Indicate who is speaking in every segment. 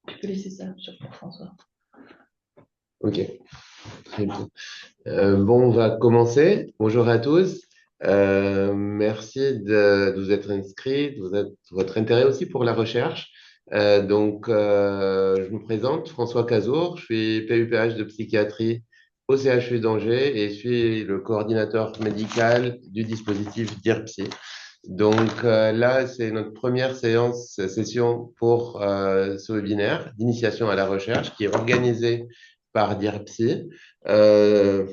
Speaker 1: Je peux laisser ça sur François.
Speaker 2: Ok, très bien. Bon, on va commencer. Bonjour à tous. Merci de vous être inscrits, votre intérêt aussi pour la recherche. Je me présente, François Cazour, je suis PUPH de psychiatrie au CHU d'Angers et je suis le coordinateur médical du dispositif DIRPSY. Là, c'est notre première session pour ce webinaire d'initiation à la recherche qui est organisé par DIRPSY. Euh,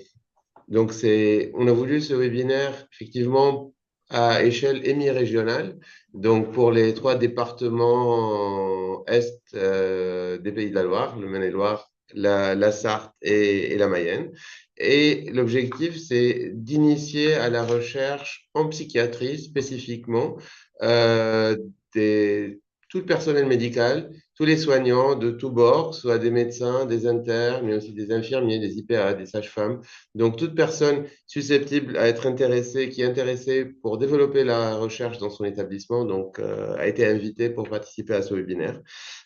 Speaker 2: on a voulu ce webinaire effectivement à échelle hémi-régionale, donc pour les trois départements est des Pays de la Loire, le Maine-et-Loire, la Sarthe et la Mayenne. Et l'objectif, c'est d'initier à la recherche en psychiatrie spécifiquement euh, des, tout le personnel médical, tous les soignants de tous bords, soit des médecins, des internes, mais aussi des infirmiers, des IPA, des sages-femmes. Donc, toute personne susceptible à être intéressée, qui est intéressée pour développer la recherche dans son établissement, a été invitée pour participer à ce webinaire.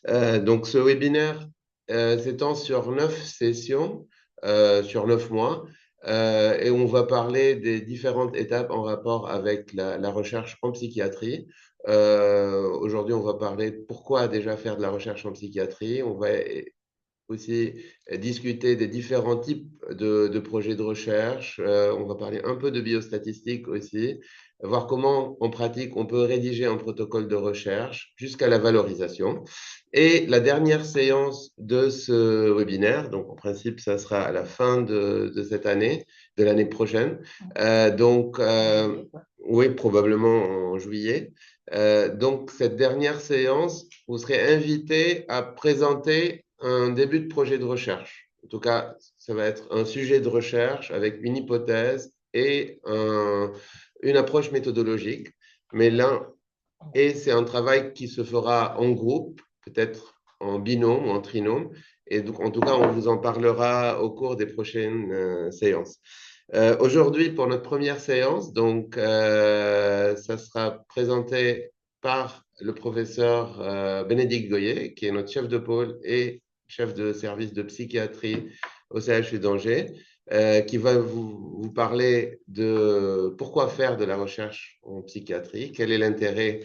Speaker 2: Ce webinaire s'étend sur 9 sessions, sur 9 mois, et on va parler des différentes étapes en rapport avec la recherche en psychiatrie. Aujourd'hui, on va parler de pourquoi déjà faire de la recherche en psychiatrie. On va aussi discuter des différents types de projets de recherche. On va parler un peu de biostatistique aussi, voir comment en pratique on peut rédiger un protocole de recherche jusqu'à la valorisation. Et la dernière séance de ce webinaire, donc en principe, ça sera à la fin de cette année, de l'année prochaine. Oui, probablement en juillet. Cette dernière séance, vous serez invité à présenter un début de projet de recherche. En tout cas, ça va être un sujet de recherche avec une hypothèse et une approche méthodologique. Mais c'est un travail qui se fera en groupe, peut-être en binôme ou en trinôme. Et donc, en tout cas, on vous en parlera au cours des prochaines séances. Aujourd'hui, pour notre première séance, ça sera présenté par le professeur Bénédicte Goyer, qui est notre chef de pôle et chef de service de psychiatrie au CHU d'Angers, qui va vous parler de pourquoi faire de la recherche en psychiatrie, quel est l'intérêt,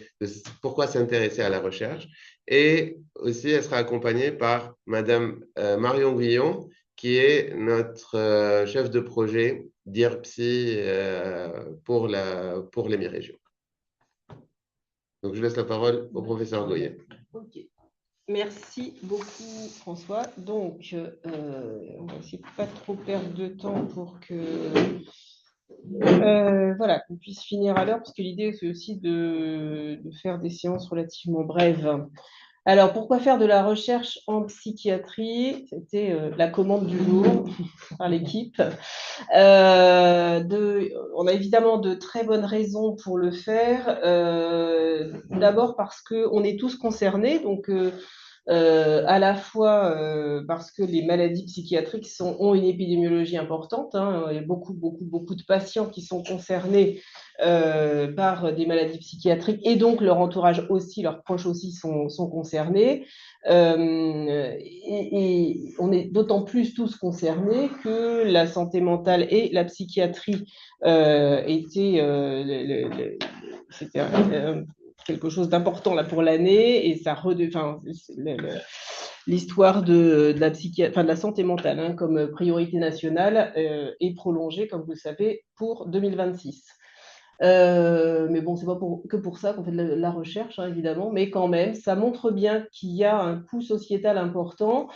Speaker 2: pourquoi s'intéresser à la recherche. Et aussi, elle sera accompagnée par Madame Marion Guillon, qui est notre chef de projet DIRPSY pour l'hémi-région. Donc, je laisse la parole au professeur Goyer.
Speaker 3: Ok. Merci beaucoup, François. Donc, on va essayer de pas trop perdre de temps pour que voilà, qu'on puisse finir à l'heure, parce que l'idée, c'est aussi de faire des séances relativement brèves. Alors, pourquoi faire de la recherche en psychiatrie? C'était la commande du jour par l'équipe. On a évidemment de très bonnes raisons pour le faire. D'abord parce qu'on est tous concernés, donc à la fois parce que les maladies psychiatriques ont une épidémiologie importante. Hein. Il y a beaucoup de patients qui sont concernés par des maladies psychiatriques et donc leur entourage aussi, leurs proches aussi sont concernés. Et on est d'autant plus tous concernés que la santé mentale et la psychiatrie c'était quelque chose d'important là pour l'année et ça l'histoire de la santé mentale hein, comme priorité nationale est prolongée, comme vous le savez, pour 2026. Mais bon, c'est pas que pour ça qu'on fait de la recherche, hein, évidemment, mais quand même, ça montre bien qu'il y a un coût sociétal important.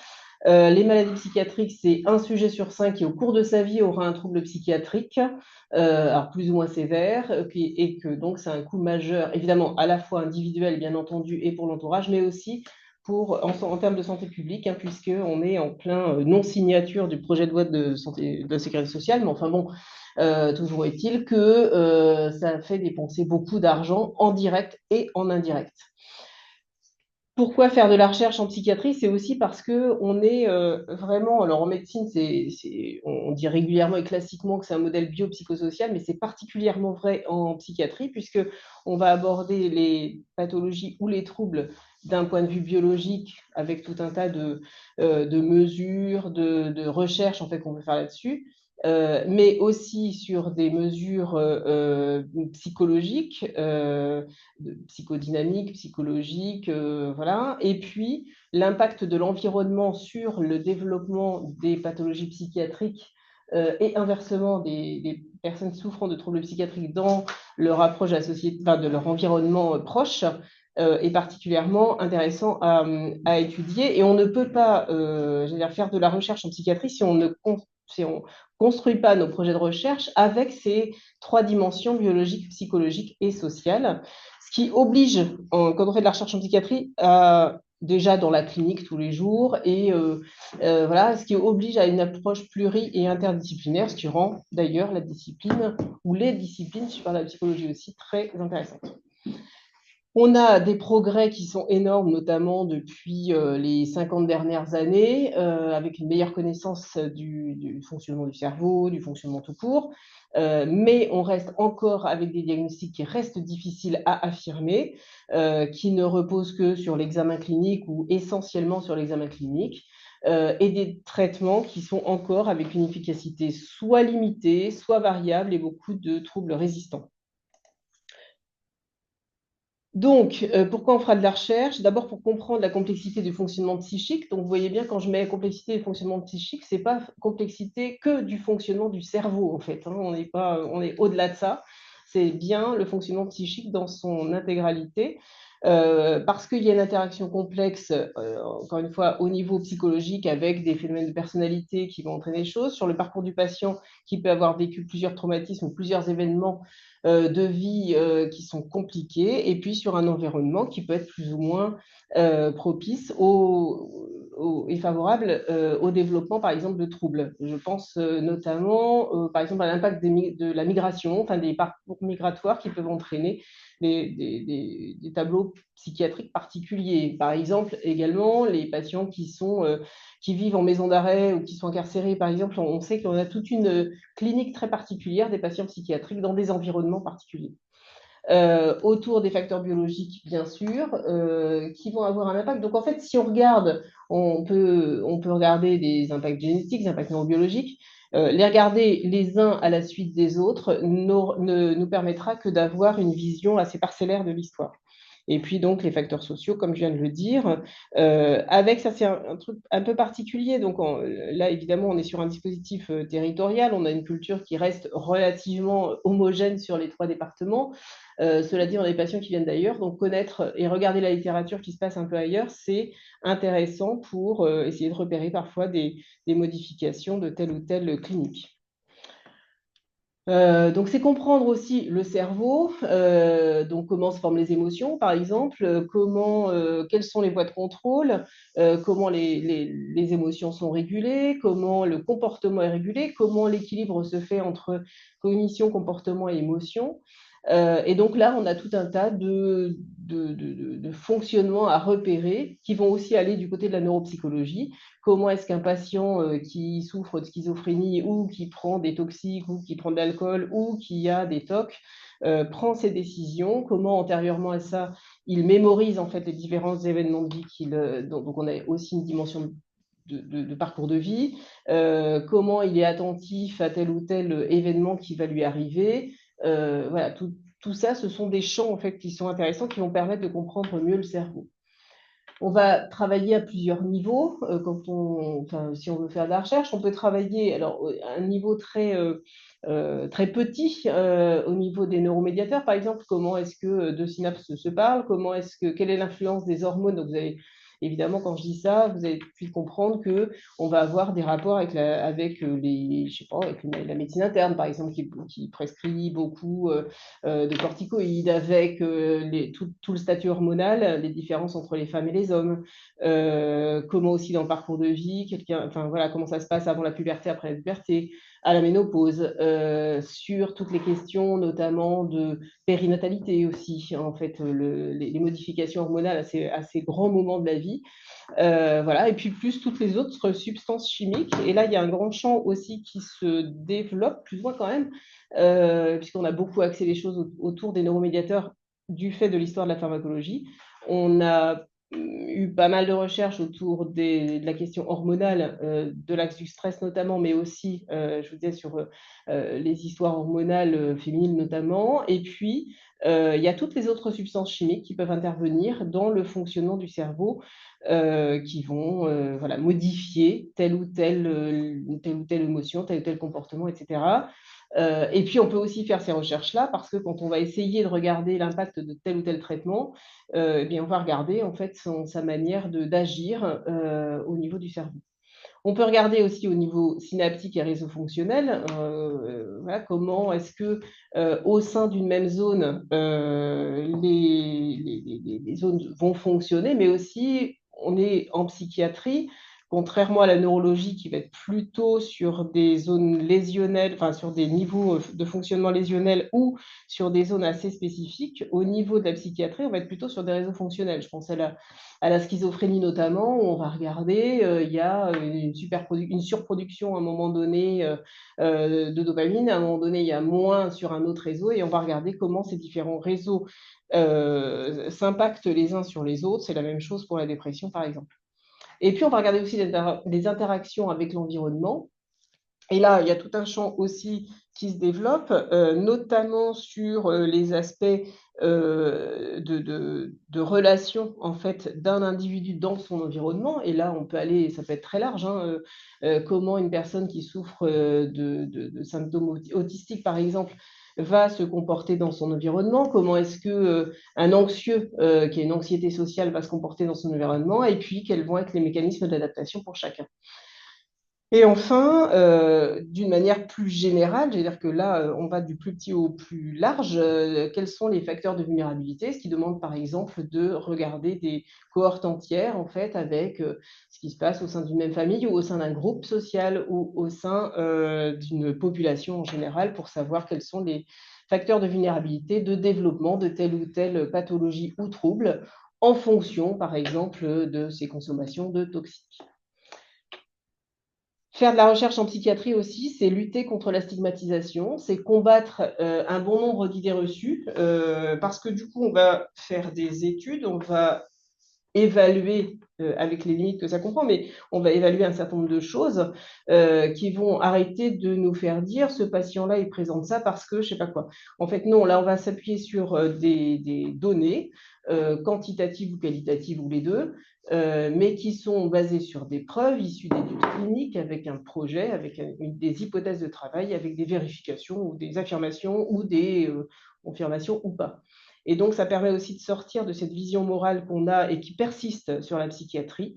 Speaker 3: Les maladies psychiatriques, c'est 1 sujet sur 5 qui, au cours de sa vie, aura un trouble psychiatrique, alors plus ou moins sévère, et que donc c'est un coût majeur, évidemment, à la fois individuel, bien entendu, et pour l'entourage, mais aussi en termes de santé publique, hein, puisqu'on est en plein non-signature du projet de loi de sécurité sociale. Mais enfin bon, toujours est-il que ça fait dépenser beaucoup d'argent en direct et en indirect. Pourquoi faire de la recherche en psychiatrie? C'est aussi parce que on est vraiment, alors en médecine, on dit régulièrement et classiquement que c'est un modèle biopsychosocial, mais c'est particulièrement vrai en psychiatrie, puisque on va aborder les pathologies ou les troubles d'un point de vue biologique, avec tout un tas de mesures, de recherches en fait, qu'on peut faire là-dessus. Mais aussi sur des mesures psychologiques, psychodynamiques, psychologiques, voilà. Et puis, l'impact de l'environnement sur le développement des pathologies psychiatriques et inversement des personnes souffrant de troubles psychiatriques dans leur approche de la société, enfin, de leur environnement proche, est particulièrement intéressant à étudier. Et on ne peut pas dire, faire de la recherche en psychiatrie si on construit pas nos projets de recherche avec ces trois dimensions biologiques, psychologiques et sociales, ce qui oblige, quand on fait de la recherche en psychiatrie, déjà dans la clinique tous les jours, et voilà, ce qui oblige à une approche pluri- et interdisciplinaire, ce qui rend d'ailleurs la discipline, ou les disciplines, je parle de la psychologie aussi, très intéressantes. On a des progrès qui sont énormes, notamment depuis les 50 dernières années, avec une meilleure connaissance du fonctionnement du cerveau, du fonctionnement tout court, mais on reste encore avec des diagnostics qui restent difficiles à affirmer, qui ne reposent que sur l'examen clinique ou essentiellement sur l'examen clinique, et des traitements qui sont encore avec une efficacité soit limitée, soit variable et beaucoup de troubles résistants. Donc, pourquoi on fera de la recherche? D'abord pour comprendre la complexité du fonctionnement psychique. Donc, vous voyez bien, quand je mets complexité du fonctionnement psychique, ce n'est pas complexité que du fonctionnement du cerveau, en fait, hein. On est au-delà de ça. C'est bien le fonctionnement psychique dans son intégralité. Parce qu'il y a une interaction complexe, encore une fois, au niveau psychologique, avec des phénomènes de personnalité qui vont entraîner des choses, sur le parcours du patient qui peut avoir vécu plusieurs traumatismes ou plusieurs événements de vie qui sont compliqués, et puis sur un environnement qui peut être plus ou moins propice et favorable au développement, par exemple, de troubles. Je pense notamment, par exemple, à l'impact de la migration, enfin des parcours migratoires qui peuvent entraîner des tableaux psychiatriques particuliers. Par exemple, également, les patients qui vivent en maison d'arrêt ou qui sont incarcérés, par exemple, on sait qu'on a toute une clinique très particulière des patients psychiatriques dans des environnements particuliers. Autour des facteurs biologiques, bien sûr, qui vont avoir un impact. Donc, en fait, si on regarde, on peut regarder des impacts génétiques, des impacts neurobiologiques. Les regarder les uns à la suite des autres ne nous permettra que d'avoir une vision assez parcellaire de l'histoire. Et puis donc les facteurs sociaux, comme je viens de le dire, avec ça c'est un truc un peu particulier. Donc là évidemment on est sur un dispositif territorial, on a une culture qui reste relativement homogène sur les trois départements. Cela dit, on a des patients qui viennent d'ailleurs, donc connaître et regarder la littérature qui se passe un peu ailleurs, c'est intéressant pour essayer de repérer parfois des modifications de telle ou telle clinique. Donc, c'est comprendre aussi le cerveau, donc comment se forment les émotions, par exemple, quelles sont les voies de contrôle, comment les émotions sont régulées, comment le comportement est régulé, comment l'équilibre se fait entre cognition, comportement et émotion. Et donc là, on a tout un tas de fonctionnements à repérer qui vont aussi aller du côté de la neuropsychologie. Comment est-ce qu'un patient qui souffre de schizophrénie ou qui prend des toxiques ou qui prend de l'alcool ou qui a des TOC prend ses décisions? Comment antérieurement à ça, il mémorise en fait les différents événements de vie donc on a aussi une dimension de parcours de vie, comment il est attentif à tel ou tel événement qui va lui arriver. Voilà, tout ça, ce sont des champs en fait qui sont intéressants, qui vont permettre de comprendre mieux le cerveau. On va travailler à plusieurs niveaux. Si on veut faire de la recherche, on peut travailler alors, à un niveau très petit, au niveau des neuromédiateurs, par exemple. Comment est-ce que deux synapses se parlent? Quelle est l'influence des hormones? Donc, vous avez, évidemment, quand je dis ça, vous avez pu comprendre qu'on va avoir des rapports avec je sais pas, avec la médecine interne, par exemple, qui prescrit beaucoup de corticoïdes, avec tout le statut hormonal, les différences entre les femmes et les hommes, comment aussi dans le parcours de vie, enfin, voilà, comment ça se passe avant la puberté, après la puberté, à la ménopause, sur toutes les questions notamment de périnatalité aussi, en fait, les modifications hormonales à ces grands moments de la vie. Voilà, et puis plus toutes les autres substances chimiques. Et là, il y a un grand champ aussi qui se développe, plus ou moins quand même, puisqu'on a beaucoup axé les choses autour des neuromédiateurs du fait de l'histoire de la pharmacologie. On a eu pas mal de recherches autour de la question hormonale, de l'axe du stress notamment, mais aussi, je vous disais, sur les histoires hormonales féminines notamment. Et puis, il y a toutes les autres substances chimiques qui peuvent intervenir dans le fonctionnement du cerveau, qui vont voilà, modifier telle ou telle émotion, tel ou tel comportement, etc. Et puis, on peut aussi faire ces recherches-là parce que quand on va essayer de regarder l'impact de tel ou tel traitement, eh bien, on va regarder en fait sa manière d'agir au niveau du cerveau. On peut regarder aussi au niveau synaptique et réseau fonctionnel, voilà, comment est-ce que au sein d'une même zone, les zones vont fonctionner, mais aussi on est en psychiatrie, contrairement à la neurologie qui va être plutôt sur des zones lésionnelles, enfin sur des niveaux de fonctionnement lésionnel ou sur des zones assez spécifiques. Au niveau de la psychiatrie, on va être plutôt sur des réseaux fonctionnels. Je pense à la schizophrénie notamment, où on va regarder, il y a une surproduction à un moment donné de dopamine, à un moment donné il y a moins sur un autre réseau, et on va regarder comment ces différents réseaux s'impactent les uns sur les autres. C'est la même chose pour la dépression par exemple. Et puis on va regarder aussi les interactions avec l'environnement. Et là, il y a tout un champ aussi qui se développe, notamment sur les aspects de relation en fait, d'un individu dans son environnement. Et là, on peut aller, ça peut être très large, hein, comment une personne qui souffre de symptômes autistiques, par exemple, va se comporter dans son environnement, comment est-ce que un anxieux qui a une anxiété sociale va se comporter dans son environnement, et puis quels vont être les mécanismes d'adaptation pour chacun. Et enfin, d'une manière plus générale, c'est-à-dire que là, on va du plus petit au plus large, quels sont les facteurs de vulnérabilité, ce qui demande par exemple de regarder des cohortes entières, en fait, avec ce qui se passe au sein d'une même famille ou au sein d'un groupe social ou au sein d'une population en général, pour savoir quels sont les facteurs de vulnérabilité, de développement de telle ou telle pathologie ou trouble, en fonction, par exemple, de ces consommations de toxiques. Faire de la recherche en psychiatrie aussi, c'est lutter contre la stigmatisation, c'est combattre un bon nombre d'idées reçues, parce que du coup, on va faire des études, on va évaluer, avec les limites que ça comprend, mais on va évaluer un certain nombre de choses qui vont arrêter de nous faire dire ce patient-là, il présente ça parce que je sais pas quoi. En fait, non, là, on va s'appuyer sur des données, quantitatives ou qualitatives ou les deux, mais qui sont basées sur des preuves issues d'études cliniques, avec un projet, avec des hypothèses de travail, avec des vérifications ou des affirmations ou des confirmations ou pas. Et donc, ça permet aussi de sortir de cette vision morale qu'on a et qui persiste sur la psychiatrie.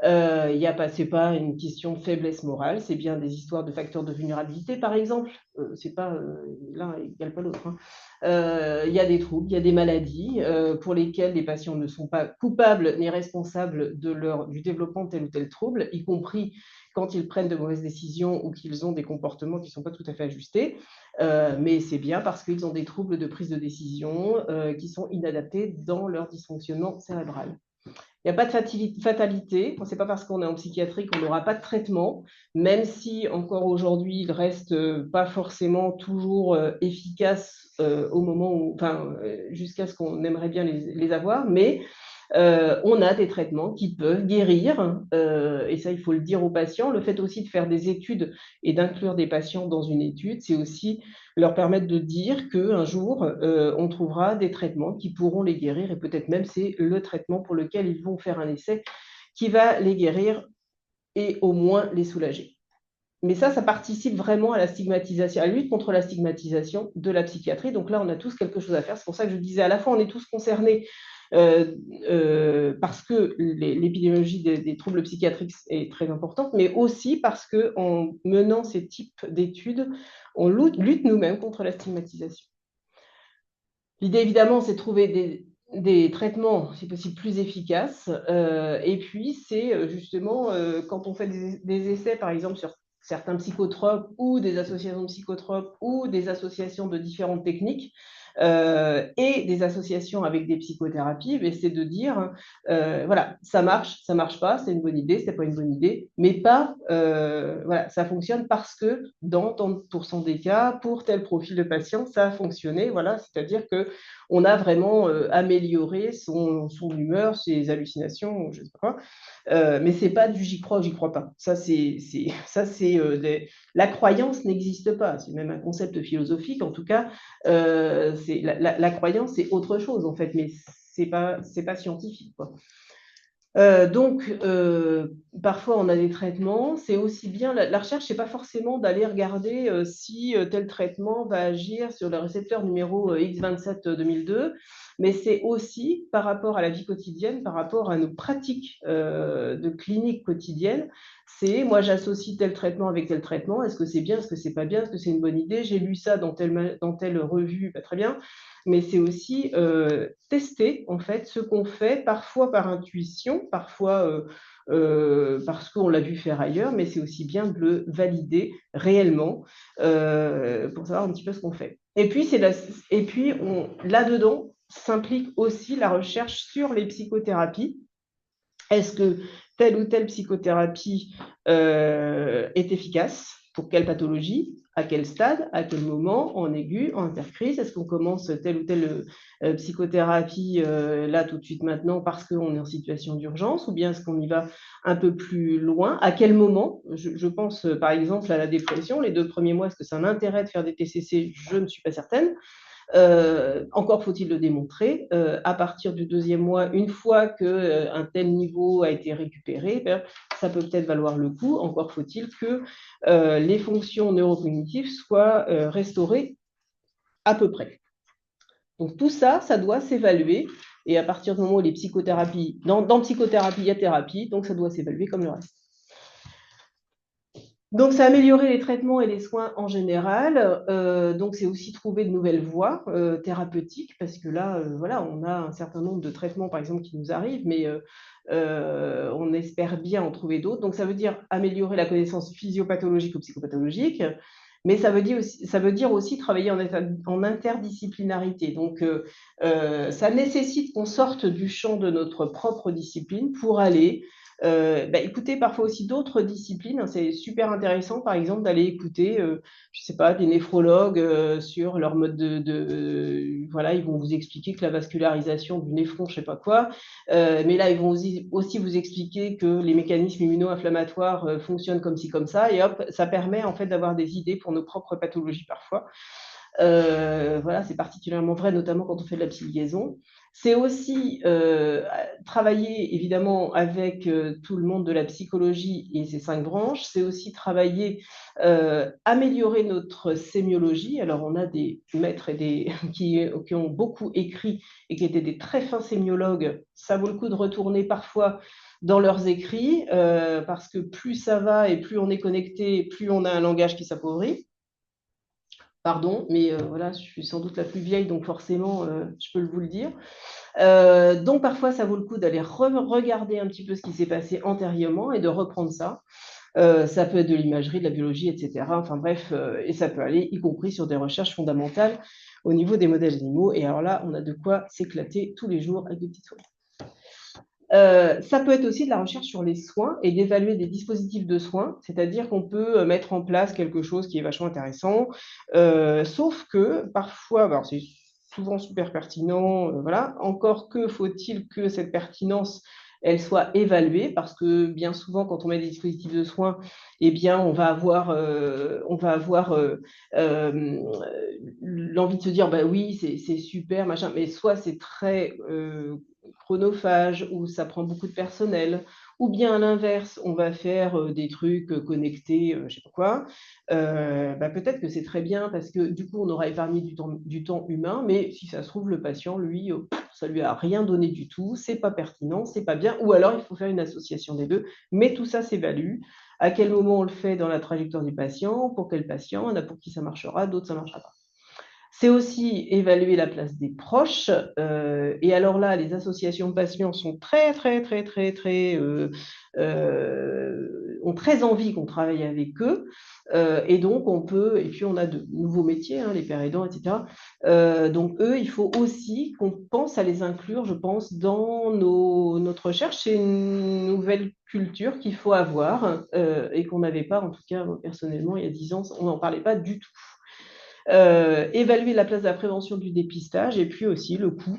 Speaker 3: C'est pas une question de faiblesse morale, c'est bien des histoires de facteurs de vulnérabilité, par exemple. C'est pas l'un égale pas l'autre, hein. Il y a des troubles, il y a des maladies pour lesquelles les patients ne sont pas coupables ni responsables du développement de tel ou tel trouble, y compris quand ils prennent de mauvaises décisions ou qu'ils ont des comportements qui ne sont pas tout à fait ajustés. Mais c'est bien parce qu'ils ont des troubles de prise de décision qui sont inadaptés dans leur dysfonctionnement cérébral. Il n'y a pas de fatalité. Ce n'est pas parce qu'on est en psychiatrie qu'on n'aura pas de traitement, même si encore aujourd'hui, il ne reste pas forcément toujours efficace au moment où, enfin, jusqu'à ce qu'on aimerait bien les avoir, mais on a des traitements qui peuvent guérir, et ça, il faut le dire aux patients. Le fait aussi de faire des études et d'inclure des patients dans une étude, c'est aussi leur permettre de dire qu'un jour, on trouvera des traitements qui pourront les guérir, et peut-être même c'est le traitement pour lequel ils vont faire un essai qui va les guérir et au moins les soulager. Mais ça participe vraiment à la stigmatisation, à la lutte contre la stigmatisation de la psychiatrie. Donc là, on a tous quelque chose à faire. C'est pour ça que je disais, à la fois, on est tous concernés parce que l'épidémiologie des troubles psychiatriques est très importante, mais aussi parce qu'en menant ces types d'études, on lutte nous-mêmes contre la stigmatisation. L'idée, évidemment, c'est de trouver des traitements, si possible, plus efficaces. Et puis, c'est justement, quand on fait des essais, par exemple, sur certains psychotropes ou des associations de psychotropes ou des associations de différentes techniques, et des associations avec des psychothérapies, mais c'est de dire, voilà, ça marche pas, c'est une bonne idée, c'est pas une bonne idée, mais pas, voilà, ça fonctionne parce que dans tant de pourcents des cas, pour tel profil de patient, ça a fonctionné, voilà, c'est-à-dire que on a vraiment amélioré son humeur, ses hallucinations, je sais pas quoi, mais c'est pas du j'y crois ou j'y crois pas. La croyance n'existe pas. C'est même un concept philosophique. En tout cas, la croyance, c'est autre chose en fait, mais c'est pas scientifique, quoi. Donc, parfois, on a des traitements. C'est aussi bien, la recherche, c'est pas forcément d'aller regarder si tel traitement va agir sur le récepteur numéro X27-2002, mais c'est aussi par rapport à la vie quotidienne, par rapport à nos pratiques de clinique quotidienne. C'est, moi, j'associe tel traitement avec tel traitement. Est-ce que c'est bien? Est-ce que c'est pas bien? Est-ce que c'est une bonne idée? J'ai lu ça dans telle revue, très bien. Mais c'est aussi tester en fait ce qu'on fait, parfois par intuition, parfois parce qu'on l'a vu faire ailleurs, mais c'est aussi bien de le valider réellement pour savoir un petit peu ce qu'on fait. Et puis, là-dedans s'implique aussi la recherche sur les psychothérapies. Est-ce que telle ou telle psychothérapie est efficace? Pour quelle pathologie? À quel stade? À quel moment? En aigu? En intercrise? Est-ce qu'on commence telle ou telle psychothérapie là tout de suite maintenant parce qu'on est en situation d'urgence? Ou bien est-ce qu'on y va un peu plus loin? À quel moment? Je pense par exemple à la dépression. Les 2 premiers mois, est-ce que c'est un intérêt de faire des TCC? Je ne suis pas certaine. Encore faut-il le démontrer. À partir du 2e mois, une fois qu'un tel niveau a été récupéré, ça peut peut-être valoir le coup. Encore faut-il que les fonctions neurocognitives soient restaurées à peu près. Donc tout ça, ça doit s'évaluer. Et à partir du moment où les psychothérapies, dans psychothérapie, il y a thérapie, donc ça doit s'évaluer comme le reste. Donc, c'est améliorer les traitements et les soins en général. Donc, c'est aussi trouver de nouvelles voies thérapeutiques, parce que là, voilà, on a un certain nombre de traitements, par exemple, qui nous arrivent, mais on espère bien en trouver d'autres. Donc, ça veut dire améliorer la connaissance physiopathologique ou psychopathologique, mais ça veut dire aussi travailler en interdisciplinarité. Donc, ça nécessite qu'on sorte du champ de notre propre discipline pour aller écouter parfois aussi d'autres disciplines. C'est super intéressant, par exemple, d'aller écouter, je sais pas, des néphrologues sur leur mode voilà, ils vont vous expliquer que la vascularisation du néphron, je sais pas quoi, mais là, ils vont aussi vous expliquer que les mécanismes immuno-inflammatoires fonctionnent comme ci, comme ça, et hop, ça permet en fait d'avoir des idées pour nos propres pathologies parfois. Voilà, c'est particulièrement vrai, notamment quand on fait de la psy-liaison. C'est aussi travailler évidemment avec tout le monde de la psychologie et ses 5 branches. C'est aussi travailler, améliorer notre sémiologie. Alors, on a des maîtres qui ont beaucoup écrit et qui étaient des très fins sémiologues. Ça vaut le coup de retourner parfois dans leurs écrits, parce que plus ça va et plus on est connecté, plus on a un langage qui s'appauvrit. Pardon, mais voilà, je suis sans doute la plus vieille, donc forcément, je peux vous le dire. Donc parfois, ça vaut le coup d'aller regarder un petit peu ce qui s'est passé antérieurement et de reprendre ça. Ça peut être de l'imagerie, de la biologie, etc. Enfin bref, et ça peut aller, y compris sur des recherches fondamentales au niveau des modèles animaux. Et alors là, on a de quoi s'éclater tous les jours avec des petites souris. Ça peut être aussi de la recherche sur les soins et d'évaluer des dispositifs de soins, c'est-à-dire qu'on peut mettre en place quelque chose qui est vachement intéressant, sauf que parfois, alors c'est souvent super pertinent, voilà, encore que faut-il que cette pertinence elle soit évaluée, parce que bien souvent, quand on met des dispositifs de soins, eh bien, on va avoir l'envie de se dire, bah oui, c'est super, machin, mais soit c'est très chronophage, où ça prend beaucoup de personnel, ou bien à l'inverse, on va faire des trucs connectés, je sais pas quoi, peut-être que c'est très bien parce que du coup, on aura épargné du temps humain, mais si ça se trouve, le patient, lui, ça lui a rien donné du tout, c'est pas pertinent, c'est pas bien, ou alors il faut faire une association des deux, mais tout ça s'évalue. À quel moment on le fait dans la trajectoire du patient, pour quel patient, il y en a pour qui ça marchera, d'autres ça marchera pas. C'est aussi évaluer la place des proches. Et alors là, les associations de patients sont très, très, très, très, très, ont ont très envie qu'on travaille avec eux. Et donc, et puis on a de nouveaux métiers, hein, les pères aidants, etc. Donc, eux, il faut aussi qu'on pense à les inclure, je pense, dans notre recherche. C'est une nouvelle culture qu'il faut avoir et qu'on n'avait pas, en tout cas, moi, personnellement, il y a 10 ans, on n'en parlait pas du tout. Évaluer la place de la prévention du dépistage et puis aussi le coût,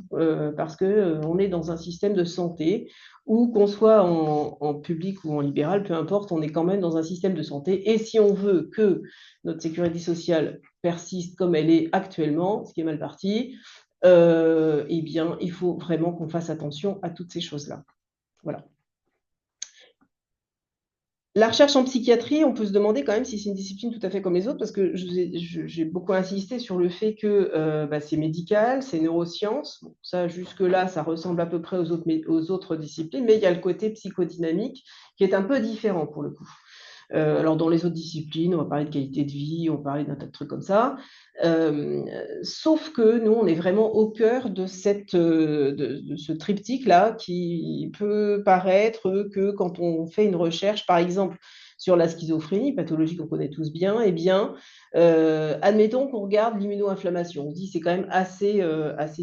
Speaker 3: parce qu'on est dans un système de santé où qu'on soit en public ou en libéral, peu importe, on est quand même dans un système de santé. Et si on veut que notre sécurité sociale persiste comme elle est actuellement, ce qui est mal parti, eh bien, il faut vraiment qu'on fasse attention à toutes ces choses-là. Voilà. La recherche en psychiatrie, on peut se demander quand même si c'est une discipline tout à fait comme les autres, parce que j'ai beaucoup insisté sur le fait que c'est médical, c'est neurosciences. Bon, ça, jusque-là, ça ressemble à peu près aux autres disciplines, mais il y a le côté psychodynamique qui est un peu différent pour le coup. Alors, dans les autres disciplines, on va parler de qualité de vie, on va parler d'un tas de trucs comme ça. Sauf que nous, on est vraiment au cœur de ce triptyque-là qui peut paraître que quand on fait une recherche, par exemple, sur la schizophrénie, pathologie qu'on connaît tous bien, eh bien, admettons qu'on regarde l'immuno-inflammation. On se dit c'est quand même assez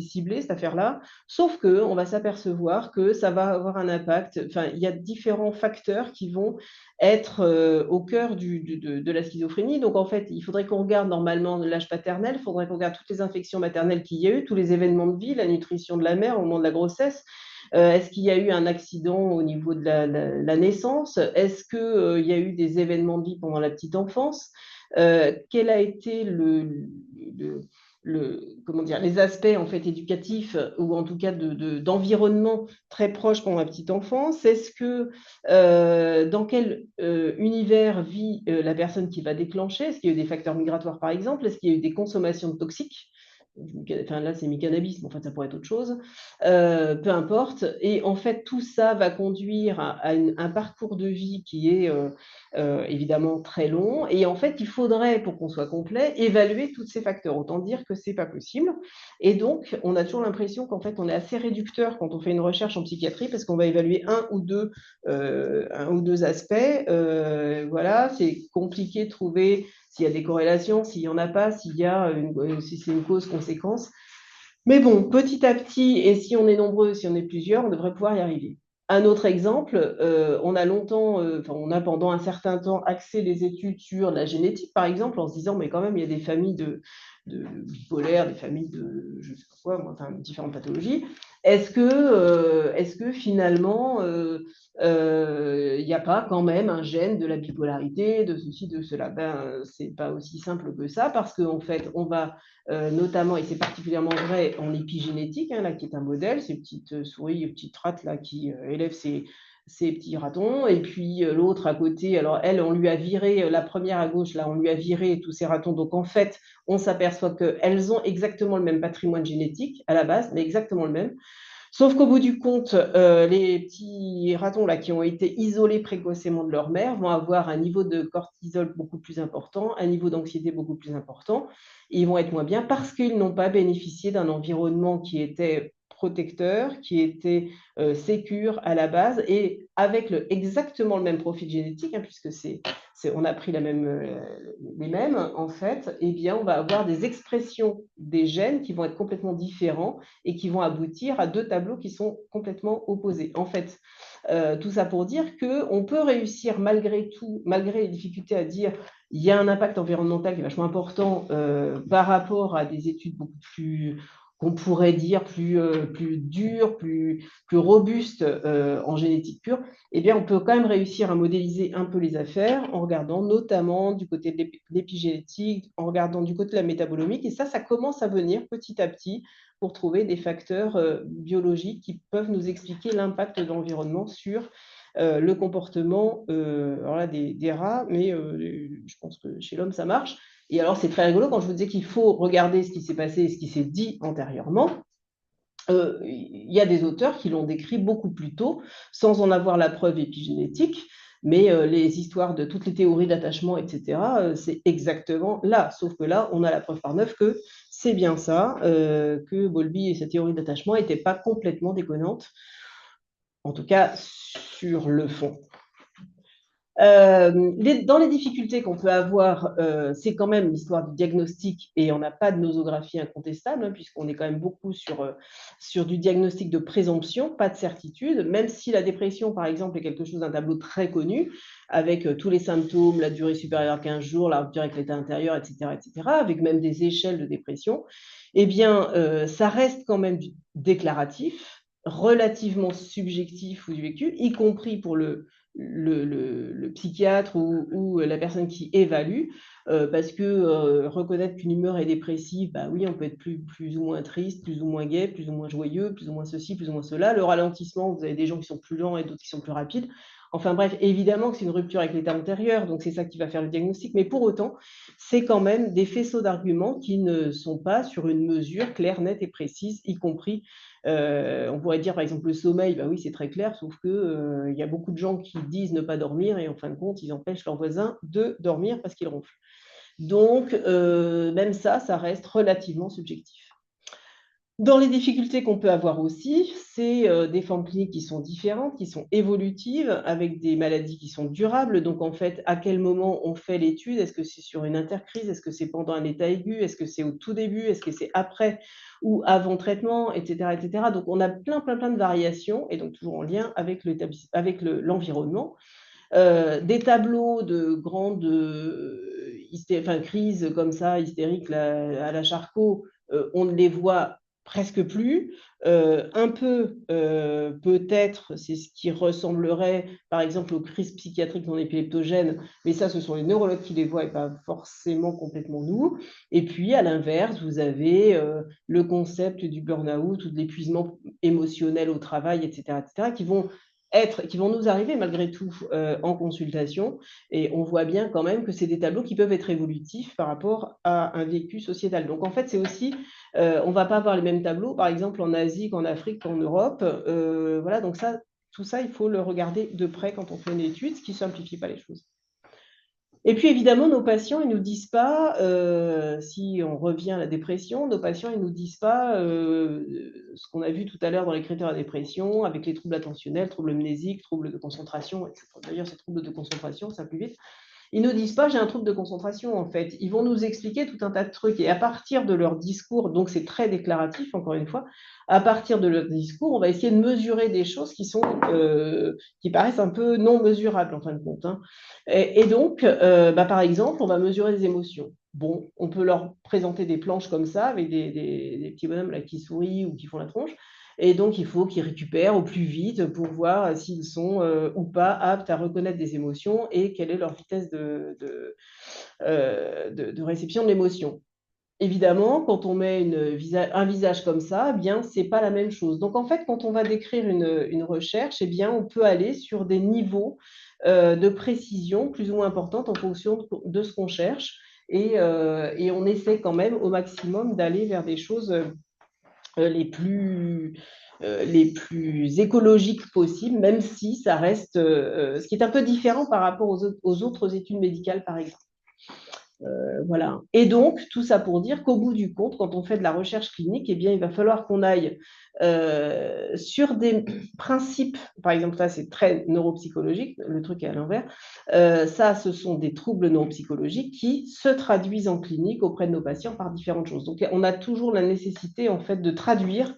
Speaker 3: ciblé cette affaire-là, sauf qu'on va s'apercevoir que ça va avoir un impact. Enfin, il y a différents facteurs qui vont être au cœur de la schizophrénie. Donc, en fait, il faudrait qu'on regarde normalement l'âge paternel, il faudrait qu'on regarde toutes les infections maternelles qu'il y a eu, tous les événements de vie, la nutrition de la mère au moment de la grossesse. Est-ce qu'il y a eu un accident au niveau de la naissance? Est-ce qu'il y a eu des événements de vie pendant la petite enfance? Quel a été comment dire, les aspects en fait éducatifs ou en tout cas d'environnement très proche pendant la petite enfance? Est-ce que dans quel univers vit la personne qui va déclencher? Est-ce qu'il y a eu des facteurs migratoires par exemple? Est-ce qu'il y a eu des consommations de toxiques? Enfin, là, c'est mi-cannabis, mais en fait, ça pourrait être autre chose. Peu importe. Et en fait, tout ça va conduire à un parcours de vie qui est évidemment très long. Et en fait, il faudrait, pour qu'on soit complet, évaluer tous ces facteurs. Autant dire que c'est pas possible. Et donc, on a toujours l'impression qu'en fait, on est assez réducteur quand on fait une recherche en psychiatrie parce qu'on va évaluer un ou deux aspects. Voilà, c'est compliqué de trouver s'il y a des corrélations, s'il n'y en a pas, si c'est une cause-conséquence. Mais bon, petit à petit, et si on est nombreux, si on est plusieurs, on devrait pouvoir y arriver. Un autre exemple, on a pendant un certain temps axé les études sur la génétique, par exemple, en se disant, mais quand même, il y a des familles de bipolaires, des familles de, je ne sais pas quoi, enfin, différentes pathologies. Est-ce que finalement, il n'y a pas quand même un gène de la bipolarité, de ceci, de cela? Ben, c'est pas aussi simple que ça, parce qu'en fait, on va notamment, et c'est particulièrement vrai en épigénétique, hein, là, qui est un modèle, ces petites souris, petites rates là, qui élèvent ces petits ratons, et puis l'autre à côté, alors elle, on lui a viré, la première à gauche, là, on lui a viré tous ces ratons, donc en fait, on s'aperçoit qu'elles ont exactement le même patrimoine génétique à la base, mais exactement le même. Sauf qu'au bout du compte, les petits ratons là, qui ont été isolés précocement de leur mère vont avoir un niveau de cortisol beaucoup plus important, un niveau d'anxiété beaucoup plus important, et ils vont être moins bien parce qu'ils n'ont pas bénéficié d'un environnement qui était protecteur, qui était sécure à la base, et avec exactement le même profil génétique, hein, puisque on a pris les mêmes, en fait, eh bien, on va avoir des expressions des gènes qui vont être complètement différents et qui vont aboutir à deux tableaux qui sont complètement opposés. En fait, tout ça pour dire qu'on peut réussir malgré tout, malgré les difficultés à dire il y a un impact environnemental qui est vachement important par rapport à des études beaucoup plus qu'on pourrait dire plus dures, plus robustes en génétique pure, eh bien, on peut quand même réussir à modéliser un peu les affaires en regardant notamment du côté de l'épigénétique, en regardant du côté de la métabolomique, et ça commence à venir petit à petit pour trouver des facteurs biologiques qui peuvent nous expliquer l'impact de l'environnement sur le comportement alors là, des rats, mais je pense que chez l'homme, ça marche. Et alors, c'est très rigolo quand je vous disais qu'il faut regarder ce qui s'est passé et ce qui s'est dit antérieurement. Il y a des auteurs qui l'ont décrit beaucoup plus tôt, sans en avoir la preuve épigénétique, mais les histoires de toutes les théories d'attachement, etc., c'est exactement là. Sauf que là, on a la preuve par neuf que c'est bien ça, que Bowlby et sa théorie d'attachement n'étaient pas complètement déconnantes, en tout cas sur le fond. Dans les difficultés qu'on peut avoir, c'est quand même l'histoire du diagnostic et on n'a pas de nosographie incontestable, hein, puisqu'on est quand même beaucoup sur du diagnostic de présomption, pas de certitude, même si la dépression, par exemple, est quelque chose d'un tableau très connu, avec tous les symptômes, la durée supérieure à 15 jours, la rupture avec l'état intérieur, etc., avec même des échelles de dépression, eh bien, ça reste quand même du déclaratif, relativement subjectif ou vécu, y compris pour le psychiatre ou la personne qui évalue, parce que reconnaître qu'une humeur est dépressive, bah oui, on peut être plus ou moins triste, plus ou moins gai, plus ou moins joyeux, plus ou moins ceci, plus ou moins cela. Le ralentissement, vous avez des gens qui sont plus lents et d'autres qui sont plus rapides. Enfin bref, évidemment que c'est une rupture avec l'état antérieur, donc c'est ça qui va faire le diagnostic, mais pour autant, c'est quand même des faisceaux d'arguments qui ne sont pas sur une mesure claire, nette et précise, y compris on pourrait dire par exemple le sommeil, bah oui c'est très clair, sauf que y a beaucoup de gens qui disent ne pas dormir et en fin de compte ils empêchent leurs voisins de dormir parce qu'ils ronflent. Donc même ça reste relativement subjectif. Dans les difficultés qu'on peut avoir aussi, c'est des formes cliniques qui sont différentes, qui sont évolutives, avec des maladies qui sont durables. Donc, en fait, à quel moment on fait l'étude? Est-ce que c'est sur une intercrise? Est-ce que c'est pendant un état aigu? Est-ce que c'est au tout début? Est-ce que c'est après ou avant traitement, etc., etc. Donc, on a plein de variations, et donc toujours en lien avec l'environnement. Des tableaux de grandes crises comme ça, hystériques à la Charcot, on ne les voit presque plus. Un peu, peut-être, c'est ce qui ressemblerait, par exemple, aux crises psychiatriques non épileptogènes, mais ça, ce sont les neurologues qui les voient et pas forcément complètement nous. Et puis, à l'inverse, vous avez le concept du burn-out ou de l'épuisement émotionnel au travail, etc., qui vont nous arriver malgré tout en consultation, et on voit bien quand même que c'est des tableaux qui peuvent être évolutifs par rapport à un vécu sociétal. Donc en fait, c'est aussi, on ne va pas avoir les mêmes tableaux, par exemple en Asie qu'en Afrique qu'en Europe. Voilà, donc ça, tout ça, il faut le regarder de près quand on fait une étude, ce qui ne simplifie pas les choses. Et puis évidemment, nos patients, ils ne nous disent pas, si on revient à la dépression, nos patients, ils ne nous disent pas ce qu'on a vu tout à l'heure dans les critères de la dépression, avec les troubles attentionnels, troubles mnésiques, troubles de concentration, etc. D'ailleurs, ces troubles de concentration, ça va plus vite. Ils ne nous disent pas j'ai un trouble de concentration en fait. Ils vont nous expliquer tout un tas de trucs et à partir de leur discours, donc c'est très déclaratif encore une fois, à partir de leur discours, on va essayer de mesurer des choses qui paraissent un peu non mesurables en fin de compte, hein. Et donc, par exemple, on va mesurer les émotions. Bon, on peut leur présenter des planches comme ça avec des petits bonhommes là, qui sourient ou qui font la tronche. Et donc, il faut qu'ils récupèrent au plus vite pour voir s'ils sont ou pas aptes à reconnaître des émotions et quelle est leur vitesse de réception de l'émotion. Évidemment, quand on met un visage comme ça, eh bien, c'est pas la même chose. Donc, en fait, quand on va décrire une recherche, eh bien, on peut aller sur des niveaux de précision plus ou moins importantes en fonction de ce qu'on cherche. Et on essaie quand même au maximum d'aller vers des choses les plus écologiques possibles, même si ça reste ce qui est un peu différent par rapport aux autres études médicales, par exemple. Voilà. Et donc, tout ça pour dire qu'au bout du compte, quand on fait de la recherche clinique, eh bien, il va falloir qu'on aille sur des principes, par exemple, ça c'est très neuropsychologique, le truc est à l'envers, ça ce sont des troubles neuropsychologiques qui se traduisent en clinique auprès de nos patients par différentes choses. Donc, on a toujours la nécessité en fait de traduire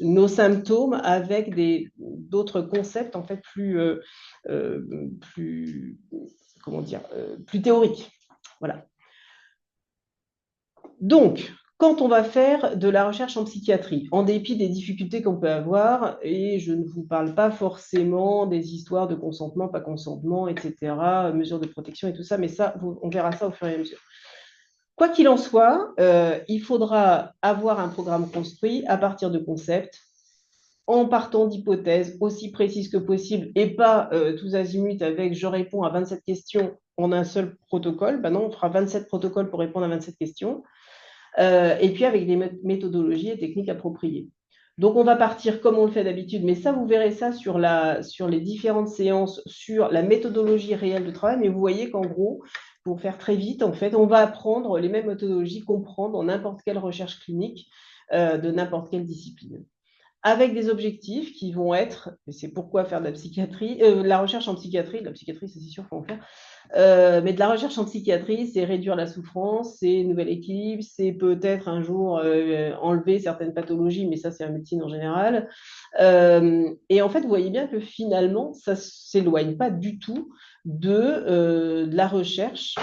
Speaker 3: nos symptômes avec d'autres concepts en fait plus comment dire, plus théorique. Voilà. Donc, quand on va faire de la recherche en psychiatrie, en dépit des difficultés qu'on peut avoir, et je ne vous parle pas forcément des histoires de consentement, pas consentement, etc., mesures de protection et tout ça, mais ça, on verra ça au fur et à mesure. Quoi qu'il en soit, il faudra avoir un programme construit à partir de concepts, en partant d'hypothèses aussi précises que possible et pas tous azimuts avec je réponds à 27 questions en un seul protocole. Ben non, on fera 27 protocoles pour répondre à 27 questions. Et puis avec des méthodologies et techniques appropriées. Donc on va partir comme on le fait d'habitude, mais ça vous verrez ça sur les différentes séances, sur la méthodologie réelle de travail, mais vous voyez qu'en gros, pour faire très vite, en fait, on va apprendre les mêmes méthodologies qu'on prend dans n'importe quelle recherche clinique de n'importe quelle discipline. avec des objectifs qui vont être, et c'est pourquoi faire de la psychiatrie, la recherche en psychiatrie, de la psychiatrie, c'est sûr qu'il faut en faire, mais de la recherche en psychiatrie, c'est réduire la souffrance, c'est une nouvelle équilibre, c'est peut-être un jour enlever certaines pathologies, mais ça, c'est la médecine en général. Et en fait, vous voyez bien que finalement, ça ne s'éloigne pas du tout de la recherche,